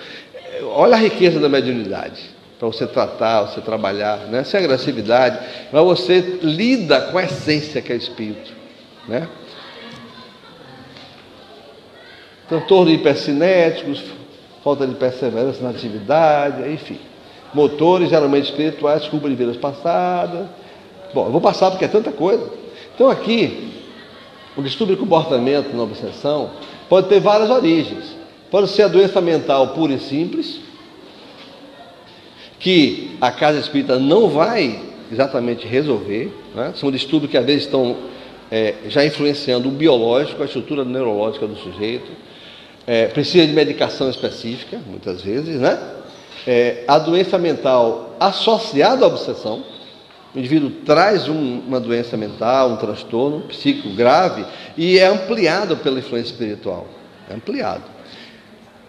olha a riqueza da mediunidade, para você tratar, você trabalhar, né? Sem agressividade, mas você lida com a essência que é espírito, né? Transtorno de hipercinéticos, falta de perseverança na atividade, enfim. Motores geralmente espirituais, culpa de vidas passadas. Bom, eu vou passar porque é tanta coisa. Então aqui, o distúrbio de comportamento na obsessão pode ter várias origens. Pode ser a doença mental pura e simples, que a casa espírita não vai exatamente resolver, né? São distúrbios que às vezes estão já influenciando o biológico, a estrutura neurológica do sujeito. Precisa de medicação específica, muitas vezes, né? A doença mental associada à obsessão. O indivíduo traz uma doença mental, um transtorno psíquico grave e é ampliado pela influência espiritual. É ampliado.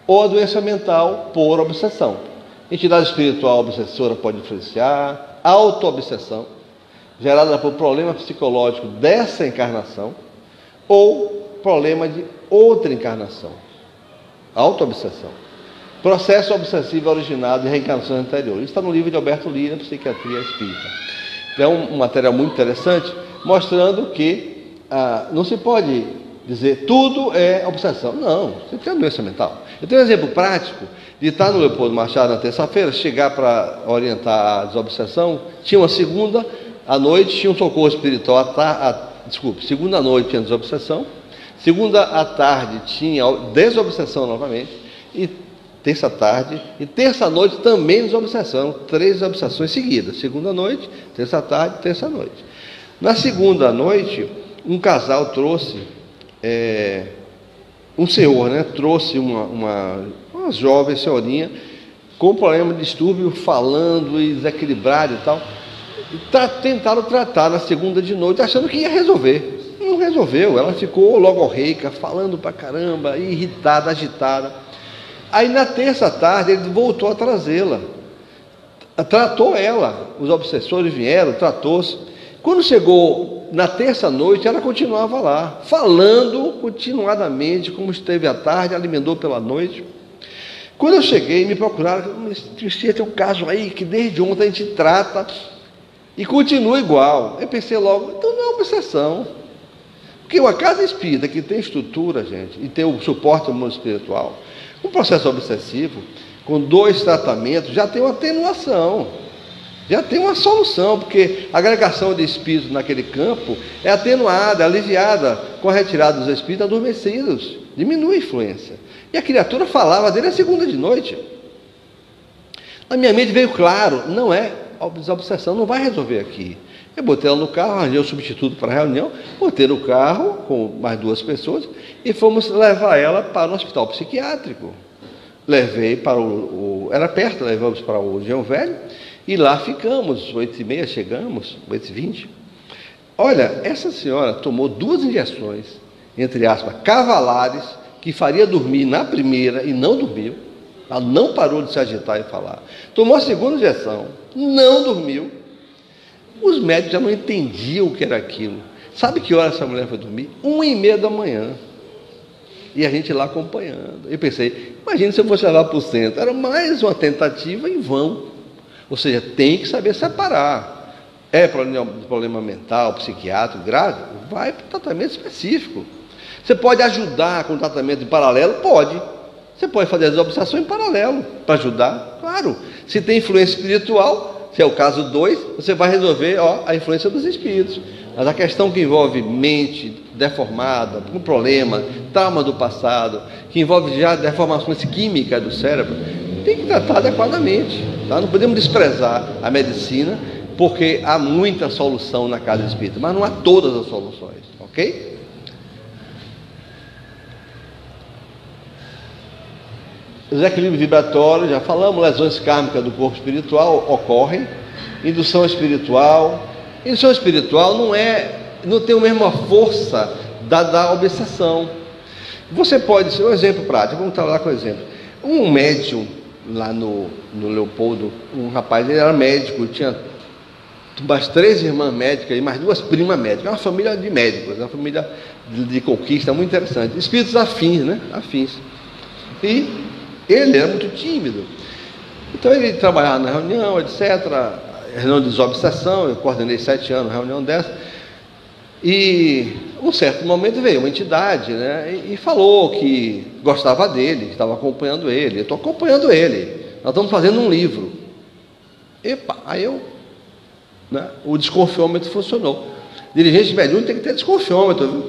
Ou a doença mental por obsessão. Entidade espiritual obsessora pode influenciar. Auto-obsessão, gerada por problema psicológico dessa encarnação ou problema de outra encarnação. Auto-obsessão. Processo obsessivo originado em reencarnações anteriores. Isso está no livro de Alberto Lira, Psiquiatria Espírita. É um material muito interessante, mostrando que não se pode dizer tudo é obsessão. Não, você tem uma doença mental. Eu tenho um exemplo prático de estar no Leopoldo Machado na terça-feira, chegar para orientar a desobsessão. Tinha uma segunda à noite, tinha um socorro espiritual. Segunda à noite tinha desobsessão. Segunda à tarde tinha desobsessão novamente. E terça à tarde e terça à noite também desobsessão. 3 desobsessões seguidas. Segunda à noite, terça à tarde, terça à noite. Na segunda à noite, um casal trouxe, um senhor, né? Trouxe uma jovem senhorinha com problema de distúrbio, falando e desequilibrado e tal. E tentaram tratar na segunda de noite, achando que ia resolver. Não resolveu, ela ficou logorreica, falando pra caramba, irritada, agitada. Aí na terça à tarde ele voltou a trazê-la, tratou ela, os obsessores vieram, tratou-se. Quando chegou na terça noite, ela continuava lá, falando continuadamente, como esteve à tarde, alimentou pela noite. Quando eu cheguei, me procuraram, tem um caso aí que desde ontem a gente trata e continua igual. Eu pensei logo, então não é obsessão. Porque uma casa espírita que tem estrutura, gente, e tem o suporte do mundo espiritual, um processo obsessivo, com 2 tratamentos, já tem uma atenuação, já tem uma solução, porque a agregação de espíritos naquele campo é atenuada, aliviada, com a retirada dos espíritos adormecidos, diminui a influência. E a criatura falava dele a segunda de noite. Na minha mente veio claro, não é, a obsessão não vai resolver aqui. Eu botei ela no carro, arranjei um substituto para a reunião, botei no carro com mais 2 pessoas e fomos levar ela para o hospital psiquiátrico. Levei para era perto, levamos para o Engenho Velho e lá ficamos, 8h30 chegamos, 8h20. Olha, essa senhora tomou 2 injeções, entre aspas, cavalares, que faria dormir na primeira e não dormiu. Ela não parou de se agitar e falar. Tomou a segunda injeção, não dormiu. Os médicos já não entendiam o que era aquilo. Sabe que hora essa mulher foi dormir? 1h30 da manhã. E a gente lá acompanhando. Eu pensei, imagina se eu fosse levar para o centro. Era mais uma tentativa em vão. Ou seja, tem que saber separar. É problema mental, psiquiátrico grave? Vai para o tratamento específico. Você pode ajudar com o tratamento em paralelo? Pode. Você pode fazer a desobsessão em paralelo para ajudar? Claro. Se tem influência espiritual, se é o caso 2, você vai resolver a influência dos espíritos. Mas a questão que envolve mente deformada, com problema, trauma do passado, que envolve já deformações químicas do cérebro, tem que tratar adequadamente. Tá? Não podemos desprezar a medicina, porque há muita solução na casa espírita, mas não há todas as soluções, ok? Desequilíbrio vibratório, já falamos, lesões kármicas do corpo espiritual ocorrem, indução espiritual. Indução espiritual não tem a mesma força da obsessão. Você pode ser um exemplo prático, vamos trabalhar com o exemplo. Um médium lá no Leopoldo, um rapaz, ele era médico, tinha umas 3 irmãs médicas e mais 2 primas médicas, uma família de médicos, uma família de conquista muito interessante, espíritos afins, né? Afins. E ele era muito tímido. Então ele trabalhava na reunião, etc., reunião de desobsessão, eu coordenei 7 anos a reunião dessa, e um certo momento veio uma entidade, né, e falou que gostava dele, que estava acompanhando ele. Eu estou acompanhando ele, nós estamos fazendo um livro. Epa, aí o desconfiômetro funcionou. Dirigente mediúnico tem que ter desconfiômetro, viu?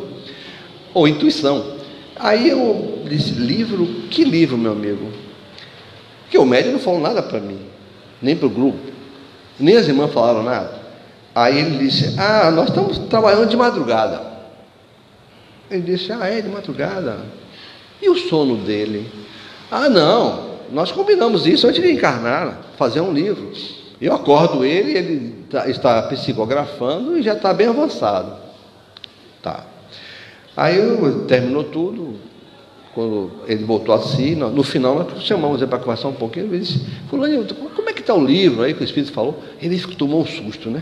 Ou intuição. Aí eu disse, livro? Que livro, meu amigo? Porque o médium não falou nada para mim, nem para o grupo, nem as irmãs falaram nada. Aí ele disse, nós estamos trabalhando de madrugada. Ele disse, é de madrugada? E o sono dele? Não, nós combinamos isso antes de encarnar, fazer um livro. Eu acordo ele está psicografando e já está bem avançado. Tá. Aí terminou tudo, quando ele voltou assim, no final nós chamamos ele para conversar um pouquinho, ele disse, fulano, como é que está o livro aí que o Espírito falou? Ele tomou um susto, né?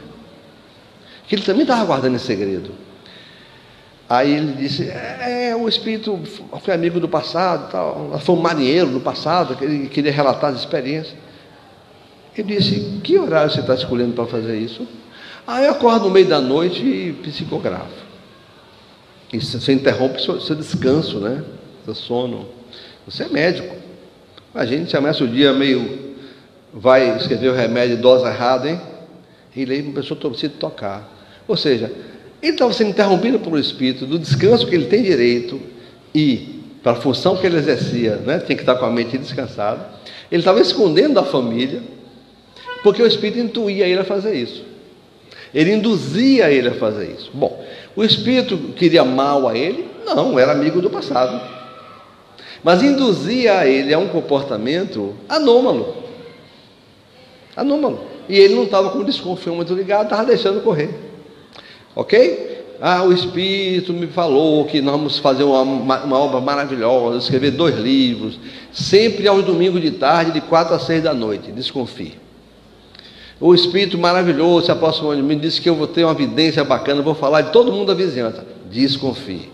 Que ele também estava guardando esse segredo. Aí ele disse, o Espírito foi amigo do passado, tal, foi um marinheiro do passado, que ele queria relatar as experiências. Ele disse, que horário você está escolhendo para fazer isso? Eu acordo no meio da noite e psicografo. E você interrompe seu descanso, né? Seu sono. Você é médico. Imagina, se amanhece o dia meio... Vai escrever o remédio, dose errada, hein? E aí uma pessoa precisa tocar. Ou seja, ele estava sendo interrompido pelo Espírito, do descanso que ele tem direito e para a função que ele exercia, né? Tinha que estar com a mente descansada. Ele estava escondendo da família, porque o Espírito intuía ele a fazer isso. Ele induzia ele a fazer isso. Bom, o Espírito queria mal a ele? Não, era amigo do passado. Mas induzia a ele a um comportamento anômalo. Anômalo. E ele não estava com o desconfiômetro ligado, estava deixando correr. Ok? O Espírito me falou que nós vamos fazer uma obra maravilhosa, escrever 2 livros, sempre aos domingos de tarde, de 4 a 6 da noite. Desconfie. O Espírito maravilhoso se aproximou de mim, disse que eu vou ter uma vidência bacana, vou falar de todo mundo da vizinhança. Desconfie.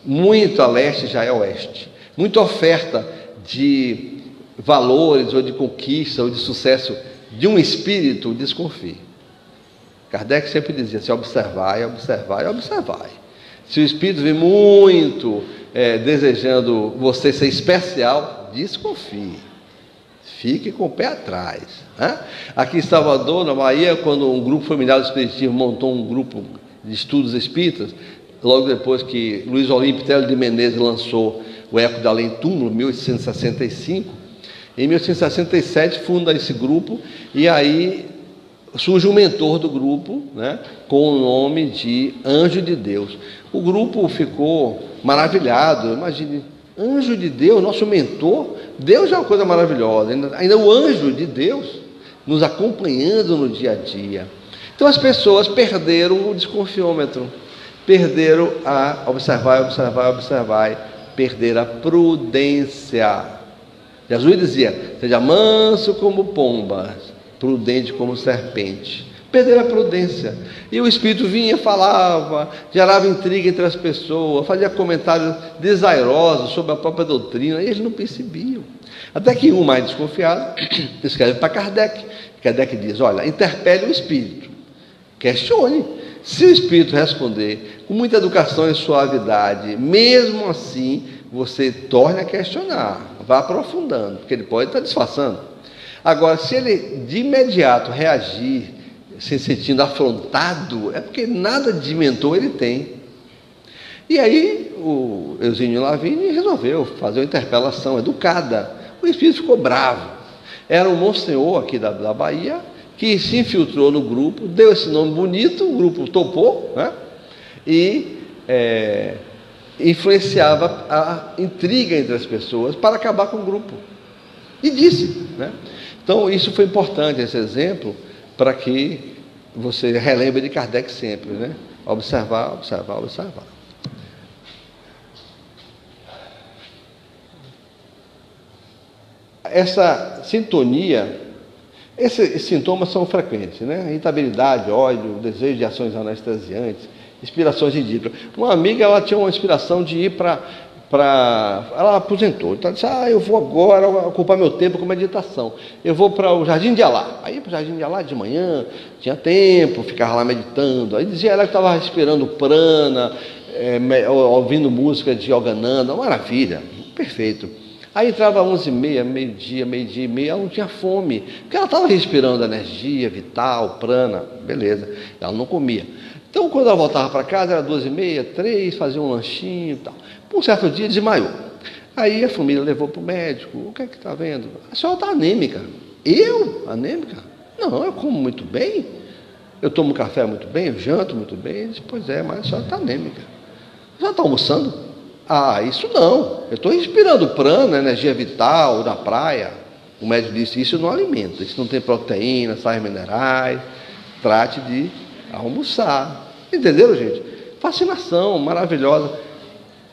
Muito a leste já é oeste. Muita oferta de valores, ou de conquista, ou de sucesso de um espírito, desconfie. Kardec sempre dizia, se observar, observar, observar. Se o espírito vem muito desejando você ser especial, desconfie. Fique com o pé atrás. Né? Aqui em Salvador, na Bahia, quando um grupo familiar do Espiritismo montou um grupo de estudos espíritas, logo depois que Luiz Olímpio Telo de Menezes lançou o Eco da Além Túmulo, em 1865, em 1867 funda esse grupo, e aí surge um mentor do grupo, né, com o nome de Anjo de Deus. O grupo ficou maravilhado. Imagine, Anjo de Deus, nosso mentor. Deus é uma coisa maravilhosa, ainda o Anjo de Deus nos acompanhando no dia a dia. Então as pessoas perderam o desconfiômetro, perderam a observar, perderam a prudência. Jesus dizia: seja manso como pomba, prudente como serpente. Perderam a prudência. E o Espírito vinha, falava, gerava intriga entre as pessoas, fazia comentários desairosos sobre a própria doutrina, e eles não percebiam. Até que um mais desconfiado escreve para Kardec. Kardec diz: olha, interpele o Espírito, questione. Se o Espírito responder com muita educação e suavidade, mesmo assim, você torne a questionar, vá aprofundando, porque ele pode estar disfarçando. Agora, se ele de imediato reagir, se sentindo afrontado, é porque nada de mentor ele tem. E aí o Eusênio Lavigne resolveu fazer uma interpelação educada. O Espírito ficou bravo. Era um monsenhor aqui da Bahia, que se infiltrou no grupo, deu esse nome bonito, o grupo topou, né? E influenciava a intriga entre as pessoas para acabar com o grupo. E disse, né? Então isso foi importante, esse exemplo, para que você relembre de Kardec sempre, né? Observar, observar, observar. Essa sintonia, esses sintomas são frequentes, né? Irritabilidade, ódio, desejo de ações anestesiantes, inspirações ridículas. Uma amiga, ela tinha uma inspiração de ir ela aposentou, então ela disse: eu vou agora ocupar meu tempo com meditação, eu vou para o Jardim de Alá. Aí para o Jardim de Alá de manhã, tinha tempo, ficava lá meditando. Aí dizia ela que estava respirando prana, ouvindo música de Yogananda, uma maravilha, perfeito. Aí entrava 11h30, meio-dia e meia, ela não tinha fome, porque ela estava respirando energia vital, prana, beleza, ela não comia. Então quando ela voltava para casa, era 2h30, 3h, fazia um lanchinho e tal. Por um certo dia desmaiou. Aí a família levou para o médico: o que é que está vendo? A senhora está anêmica. Eu? Anêmica? Não, eu como muito bem, eu tomo café muito bem, eu janto muito bem. Ele disse: pois é, mas a senhora está anêmica. A senhora está almoçando? Ah, isso não. Eu estou respirando prana, energia vital da praia. O médico disse: isso não alimenta, isso não tem proteína, sais minerais. Trate de almoçar. Entenderam, gente? Fascinação maravilhosa.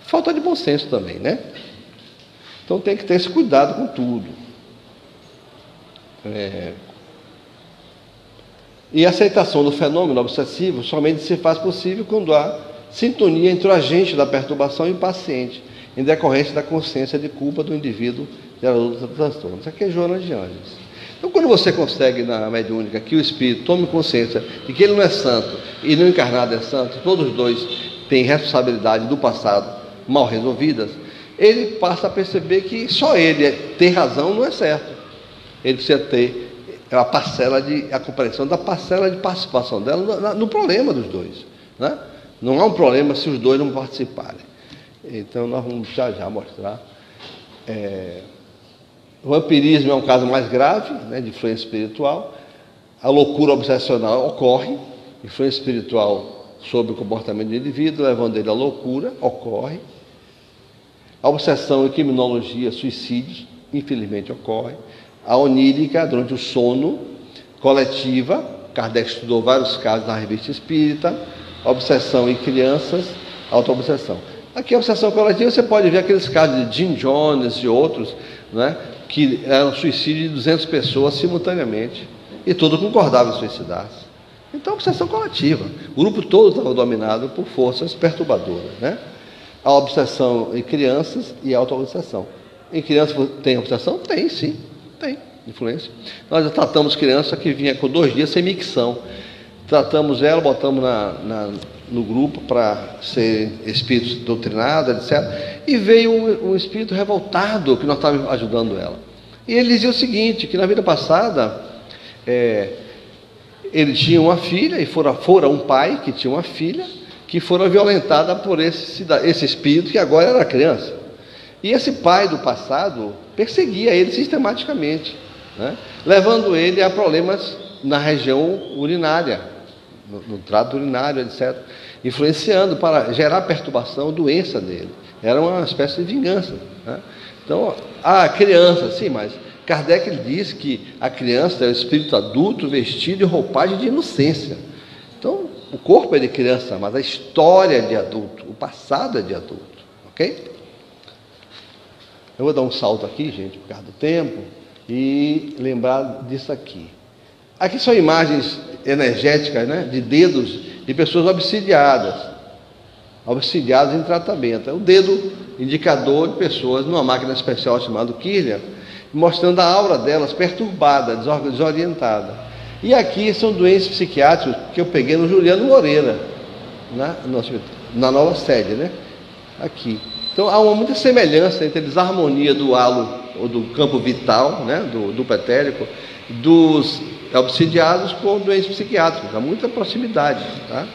Falta de bom senso também, né? Então tem que ter esse cuidado com tudo. E a aceitação do fenômeno obsessivo somente se faz possível quando há sintonia entre o agente da perturbação e o paciente, em decorrência da consciência de culpa do indivíduo gerador do transtorno. Isso aqui é Joana de Ângeles. Então, quando você consegue na mediúnica que o espírito tome consciência de que ele não é santo e não encarnado é santo, todos os dois têm responsabilidade do passado mal resolvidas, ele passa a perceber que só ele ter razão não é certo. Ele precisa ter a compreensão da parcela de participação dela no problema dos dois, né? Não há um problema se os dois não participarem. Então nós vamos já mostrar. O vampirismo é um caso mais grave, né, de influência espiritual. A loucura obsessional ocorre, influência espiritual sobre o comportamento do indivíduo, levando ele à loucura, ocorre. A obsessão em criminologia, suicídios, infelizmente ocorre. A onírica, durante o sono, coletiva, Kardec estudou vários casos na Revista Espírita. A obsessão em crianças, autoobsessão. Aqui a obsessão coletiva, você pode ver aqueles casos de Jim Jones e outros, né, que eram suicídio de 200 pessoas simultaneamente, e todos concordavam em suicidar-se. Então, obsessão coletiva. O grupo todo estava dominado por forças perturbadoras, né? A obsessão em crianças e a auto-obsessão. Em crianças tem obsessão? Tem, sim. Tem influência. Nós já tratamos criança que vinha com 2 dias sem micção. Tratamos ela, botamos no grupo para ser espírito doutrinado, etc. E veio um espírito revoltado que nós estávamos ajudando ela. E ele dizia o seguinte, que na vida passada ele tinha uma filha, e fora um pai que tinha uma filha, que fora violentada por esse espírito que agora era criança. E esse pai do passado perseguia ele sistematicamente, né, levando ele a problemas na região urinária, no trato urinário, etc., influenciando para gerar perturbação, doença nele. Era uma espécie de vingança, né? Então, a criança, sim, mas Kardec ele diz que a criança é o espírito adulto vestido de roupagem de inocência. Então, o corpo é de criança, mas a história é de adulto, o passado é de adulto, ok? Eu vou dar um salto aqui, gente, por causa do tempo, e lembrar disso aqui. Aqui são imagens energéticas, né, de dedos de pessoas obsidiadas em tratamento. É o dedo indicador de pessoas numa máquina especial chamada Kirlian, mostrando a aura delas perturbada, desorientada. E aqui são doentes psiquiátricos que eu peguei no Juliano Moreira, na nova sede, né? Aqui. Então há muita semelhança entre a desarmonia do halo, ou do campo vital, né? do pretérico, dos obsidiados com doentes psiquiátricos. Há muita proximidade, tá?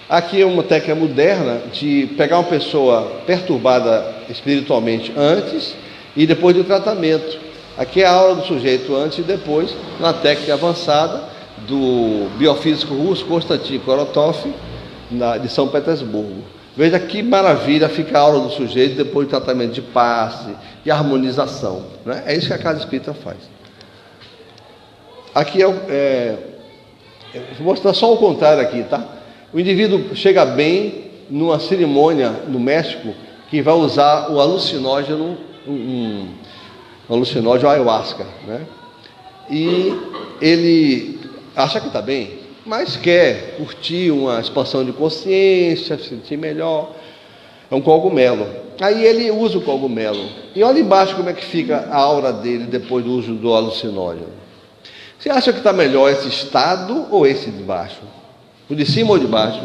Aqui é uma técnica moderna de pegar uma pessoa perturbada espiritualmente antes e depois do tratamento. Aqui é a aura do sujeito antes e depois, na técnica avançada do biofísico russo Konstantin Korotov, de São Petersburgo. Veja que maravilha fica a aura do sujeito depois do tratamento de passe, de harmonização, né? É isso que a casa espírita faz. Aqui vou mostrar só o contrário aqui, tá? O indivíduo chega bem numa cerimônia no México que vai usar o alucinógeno, um alucinógeno ayahuasca, né? E ele acha que está bem, mas quer curtir uma expansão de consciência, se sentir melhor. É um cogumelo. Aí ele usa o cogumelo. E olha embaixo como é que fica a aura dele depois do uso do alucinógeno. Você acha que está melhor esse estado ou esse de baixo? O de cima ou de baixo?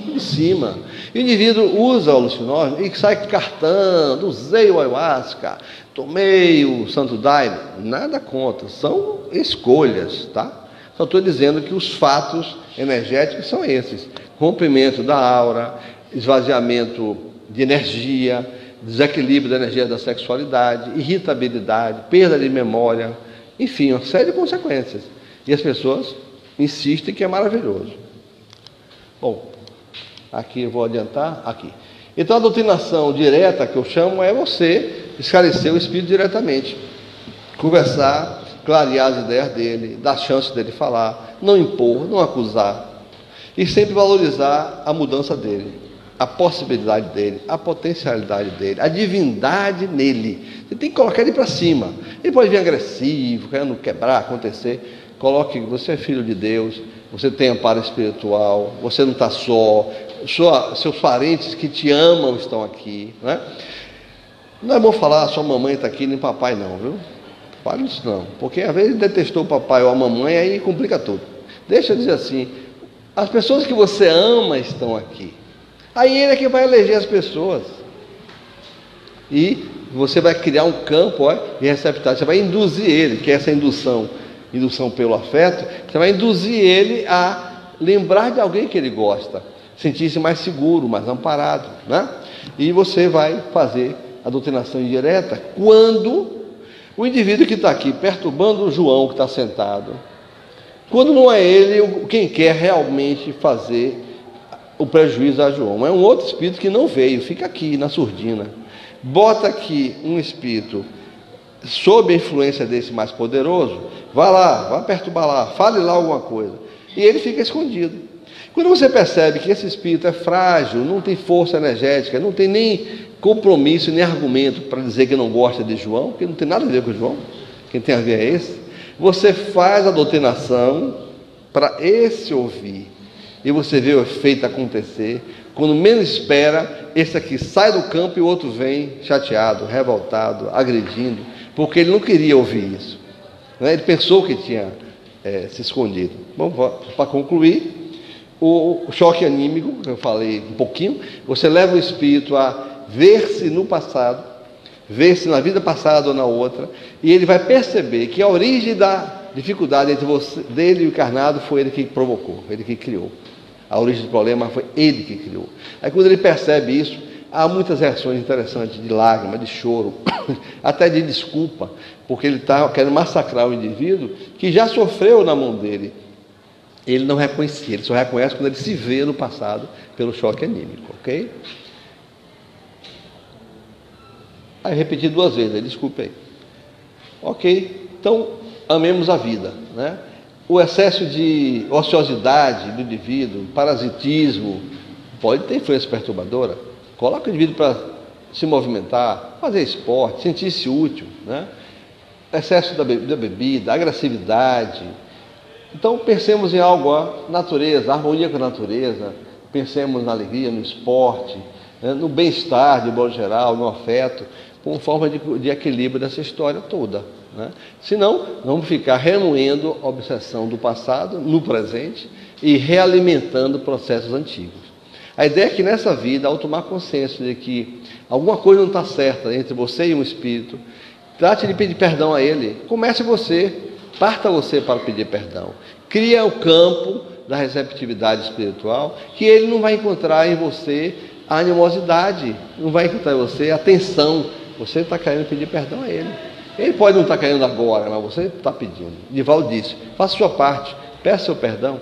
O de cima. E o indivíduo usa o alucinógeno e sai cartando, usei o ayahuasca, tomei o santo daime. Nada contra, são escolhas, tá? Só estou dizendo que os fatos energéticos são esses: rompimento da aura, esvaziamento de energia, desequilíbrio da energia da sexualidade, irritabilidade, perda de memória, enfim, uma série de consequências. E as pessoas insistem que é maravilhoso. Bom, aqui eu vou adiantar, aqui. Então a doutrinação direta que eu chamo é você esclarecer o espírito diretamente, conversar, clarear as ideias dele, dar chance dele falar, não impor, não acusar, e sempre valorizar a mudança dele, a possibilidade dele, a potencialidade dele, a divindade nele. Você tem que colocar ele para cima. Ele pode vir agressivo, querendo quebrar, acontecer. Coloque, você é filho de Deus, você tem amparo espiritual, você não está só, seus parentes que te amam estão aqui, né? Não é bom falar sua mamãe está aqui, nem papai não, viu? Fale isso não, porque às vezes ele detestou o papai ou a mamãe, aí complica tudo. Deixa eu dizer assim, as pessoas que você ama estão aqui. Aí ele é que vai eleger as pessoas. E você vai criar um campo de receptividade, você vai induzir ele, que é essa indução pelo afeto, você vai induzir ele a lembrar de alguém que ele gosta, sentir-se mais seguro, mais amparado, né? E você vai fazer a doutrinação indireta quando o indivíduo que está aqui perturbando o João que está sentado, quando não é ele quem quer realmente fazer o prejuízo a João, é um outro espírito que não veio, fica aqui na surdina. Bota aqui um espírito sob a influência desse mais poderoso, vá lá, vá perturbar lá, fale lá alguma coisa, e ele fica escondido. Quando você percebe que esse espírito é frágil, não tem força energética, não tem nem compromisso, nem argumento para dizer que não gosta de João, porque não tem nada a ver com João, quem tem a ver é esse, você faz a doutrinação para esse ouvir, e você vê o efeito acontecer. Quando menos espera, esse aqui sai do campo e o outro vem chateado, revoltado, agredindo, porque ele não queria ouvir isso, né? Ele pensou que tinha se escondido. Bom, para concluir, o choque anímico, que eu falei um pouquinho, você leva o espírito a ver-se no passado, ver-se na vida passada ou na outra, e ele vai perceber que a origem da dificuldade entre dele e o encarnado foi ele que provocou, ele que criou. A origem do problema foi ele que criou. Aí quando ele percebe isso, há muitas reações interessantes de lágrima, de choro, até de desculpa, porque ele está querendo massacrar o indivíduo que já sofreu na mão dele. Ele não reconhecia, ele só reconhece quando ele se vê no passado pelo choque anímico, ok? Aí repeti 2 vezes, desculpe aí. Ok, então amemos a vida, né? O excesso de ociosidade do indivíduo, parasitismo, pode ter influência perturbadora. Coloca o indivíduo para se movimentar, fazer esporte, sentir-se útil, né? Excesso da bebida, agressividade. Então pensemos em algo, a natureza, a harmonia com a natureza, pensemos na alegria, no esporte, né? No bem-estar de modo geral, no afeto, como forma de equilíbrio dessa história toda, né? Senão, vamos ficar remoendo a obsessão do passado no presente e realimentando processos antigos. A ideia é que nessa vida, ao tomar consciência de que alguma coisa não está certa entre você e um espírito, trate de pedir perdão a ele. Comece você, parta você para pedir perdão. Cria o campo da receptividade espiritual, que ele não vai encontrar em você a animosidade, não vai encontrar em você a tensão. Você está querendo pedir perdão a ele. Ele pode não estar querendo agora, mas você está pedindo. Divaldo disse, faça a sua parte, peça seu perdão,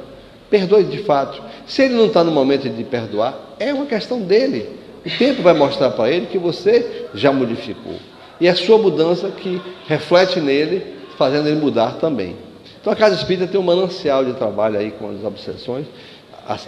perdoe de fato. Se ele não está no momento de perdoar, é uma questão dele. O tempo vai mostrar para ele que você já modificou. E é a sua mudança que reflete nele, fazendo ele mudar também. Então a Casa Espírita tem um manancial de trabalho aí com as obsessões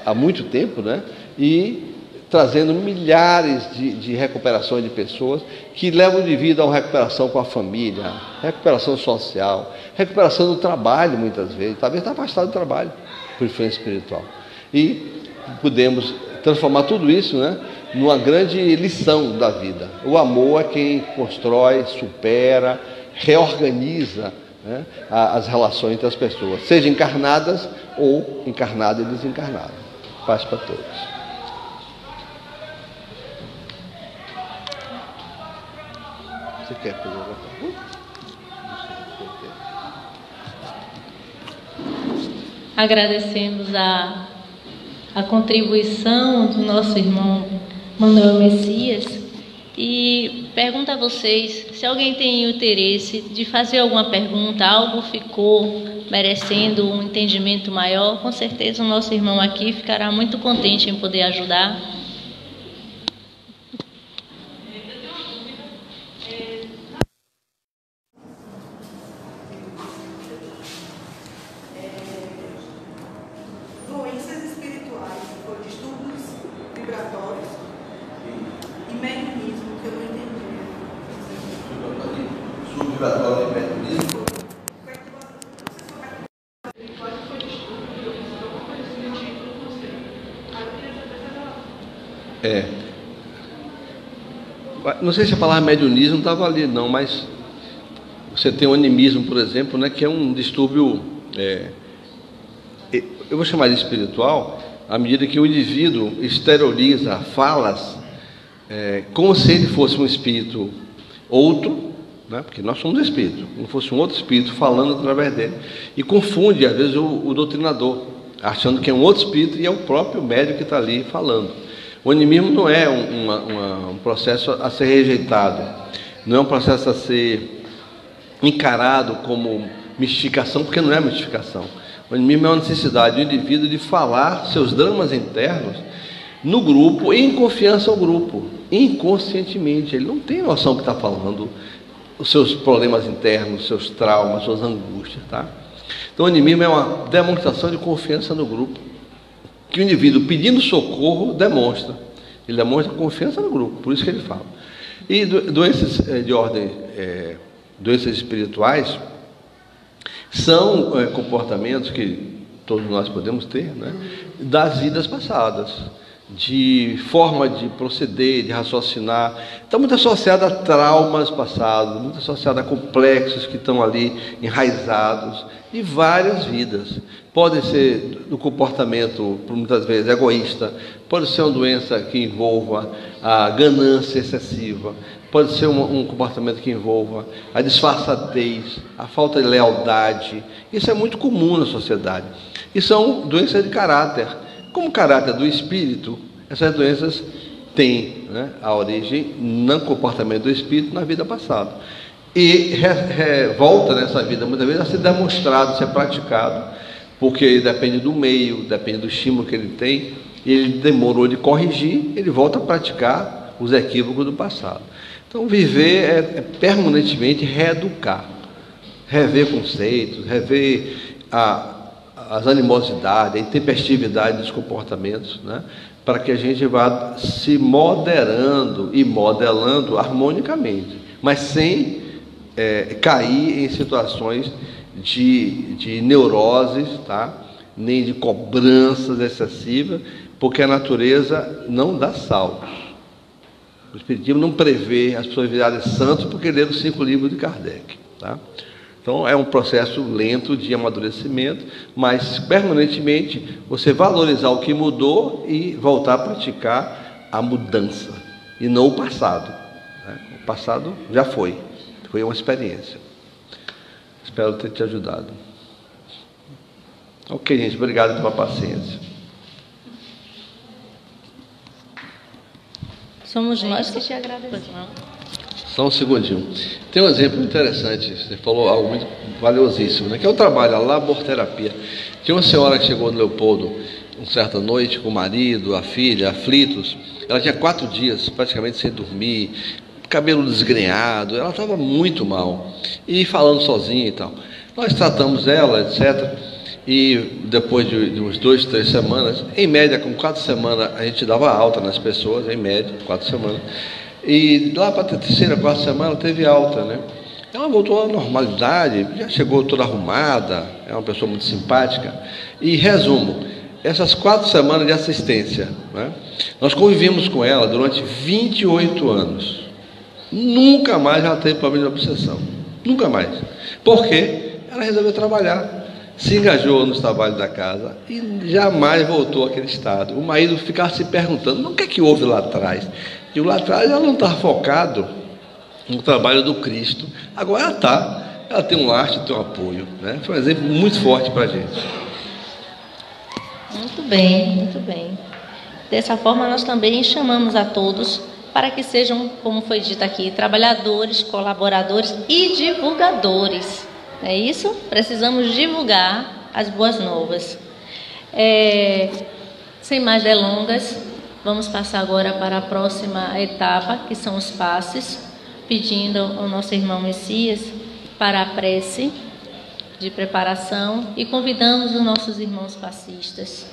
há muito tempo, né? E trazendo milhares de recuperações de pessoas que levam de vida a uma recuperação com a família, recuperação social, recuperação do trabalho muitas vezes, talvez está afastado do trabalho por influência espiritual. E podemos transformar tudo isso, né, numa grande lição da vida. O amor é quem constrói, supera, reorganiza, né, as relações entre as pessoas, seja encarnadas ou encarnada e desencarnada. Paz para todos. Você quer fazer alguma pergunta? Agradecemos a contribuição do nosso irmão Manuel Messias e pergunto a vocês se alguém tem o interesse de fazer alguma pergunta, algo ficou merecendo um entendimento maior, com certeza o nosso irmão aqui ficará muito contente em poder ajudar. Não sei se a palavra mediunismo estava ali, não, mas você tem o animismo, por exemplo, né, que é um distúrbio, eu vou chamar de espiritual, à medida que o indivíduo exterioriza falas como se ele fosse um espírito outro, né, porque nós somos espírito, como fosse um outro espírito falando através dele, e confunde, às vezes, o doutrinador, achando que é um outro espírito e é o próprio médium que está ali falando. O animismo não é um processo a ser rejeitado, não é um processo a ser encarado como mistificação, porque não é mistificação. O animismo é uma necessidade do indivíduo de falar seus dramas internos no grupo, em confiança ao grupo, inconscientemente. Ele não tem noção que está falando os seus problemas internos, seus traumas, suas angústias, tá? Então o animismo é uma demonstração de confiança no grupo, que o indivíduo pedindo socorro demonstra. Ele demonstra confiança no grupo, por isso que ele fala. E doenças de ordem, doenças espirituais, são comportamentos que todos nós podemos ter, né, das vidas passadas, de forma de proceder, de raciocinar. Está muito associado a traumas passados, muito associado a complexos que estão ali enraizados de várias vidas. Pode ser do comportamento, muitas vezes, egoísta, pode ser uma doença que envolva a ganância excessiva, pode ser um comportamento que envolva a disfarçatez, a falta de lealdade. Isso é muito comum na sociedade. E são doenças de caráter. Como caráter do espírito, essas doenças tem, né, a origem no comportamento do espírito na vida passada. E volta nessa vida, muitas vezes, a ser demonstrado, a ser praticado, porque depende do meio, depende do estímulo que ele tem, e ele demorou de corrigir, ele volta a praticar os equívocos do passado. Então, viver é permanentemente reeducar, rever conceitos, rever as animosidades, a intempestividade dos comportamentos, né? Para que a gente vá se moderando e modelando harmonicamente, mas sem cair em situações de neuroses, tá? Nem de cobranças excessivas, porque a natureza não dá saltos. O Espiritismo não prevê as pessoas virarem santos porque leram os 5 livros de Kardec, tá? Então é um processo lento de amadurecimento, mas permanentemente você valorizar o que mudou e voltar a praticar a mudança, e não o passado, né? O passado já foi uma experiência. Espero ter te ajudado. Ok, gente, obrigado pela paciência. Somos nós que te agradecemos. Só um segundinho. Tem um exemplo interessante, você falou algo muito valiosíssimo, né? Que é o trabalho, a laborterapia. Tinha uma senhora que chegou no Leopoldo, uma certa noite, com o marido, a filha, aflitos. Ela tinha 4 dias praticamente sem dormir, cabelo desgrenhado, ela estava muito mal, e falando sozinha e tal. Nós tratamos ela, etc., e depois de uns 2, 3 semanas, em média, com 4 semanas, a gente dava alta nas pessoas, em média, 4 semanas, e lá para a 3ª, 4ª semana, ela teve alta, né? Ela voltou à normalidade, já chegou toda arrumada, é uma pessoa muito simpática. E resumo, essas 4 semanas de assistência, né? Nós convivemos com ela durante 28 anos. Nunca mais ela teve problema de obsessão. Nunca mais. Por quê? Ela resolveu trabalhar, se engajou nos trabalhos da casa e jamais voltou àquele estado. O marido ficava se perguntando, o que é que houve lá atrás? E lá atrás ela não estava focado no trabalho do Cristo. Agora ela está. Ela tem um lastro, tem um apoio, né? Foi um exemplo muito forte para a gente. Muito bem, muito bem. Dessa forma, nós também chamamos a todos para que sejam, como foi dito aqui, trabalhadores, colaboradores e divulgadores. Não é isso? Precisamos divulgar as boas novas. Sem mais delongas, vamos passar agora para a próxima etapa, que são os passes, pedindo ao nosso irmão Messias para a prece de preparação e convidamos os nossos irmãos passistas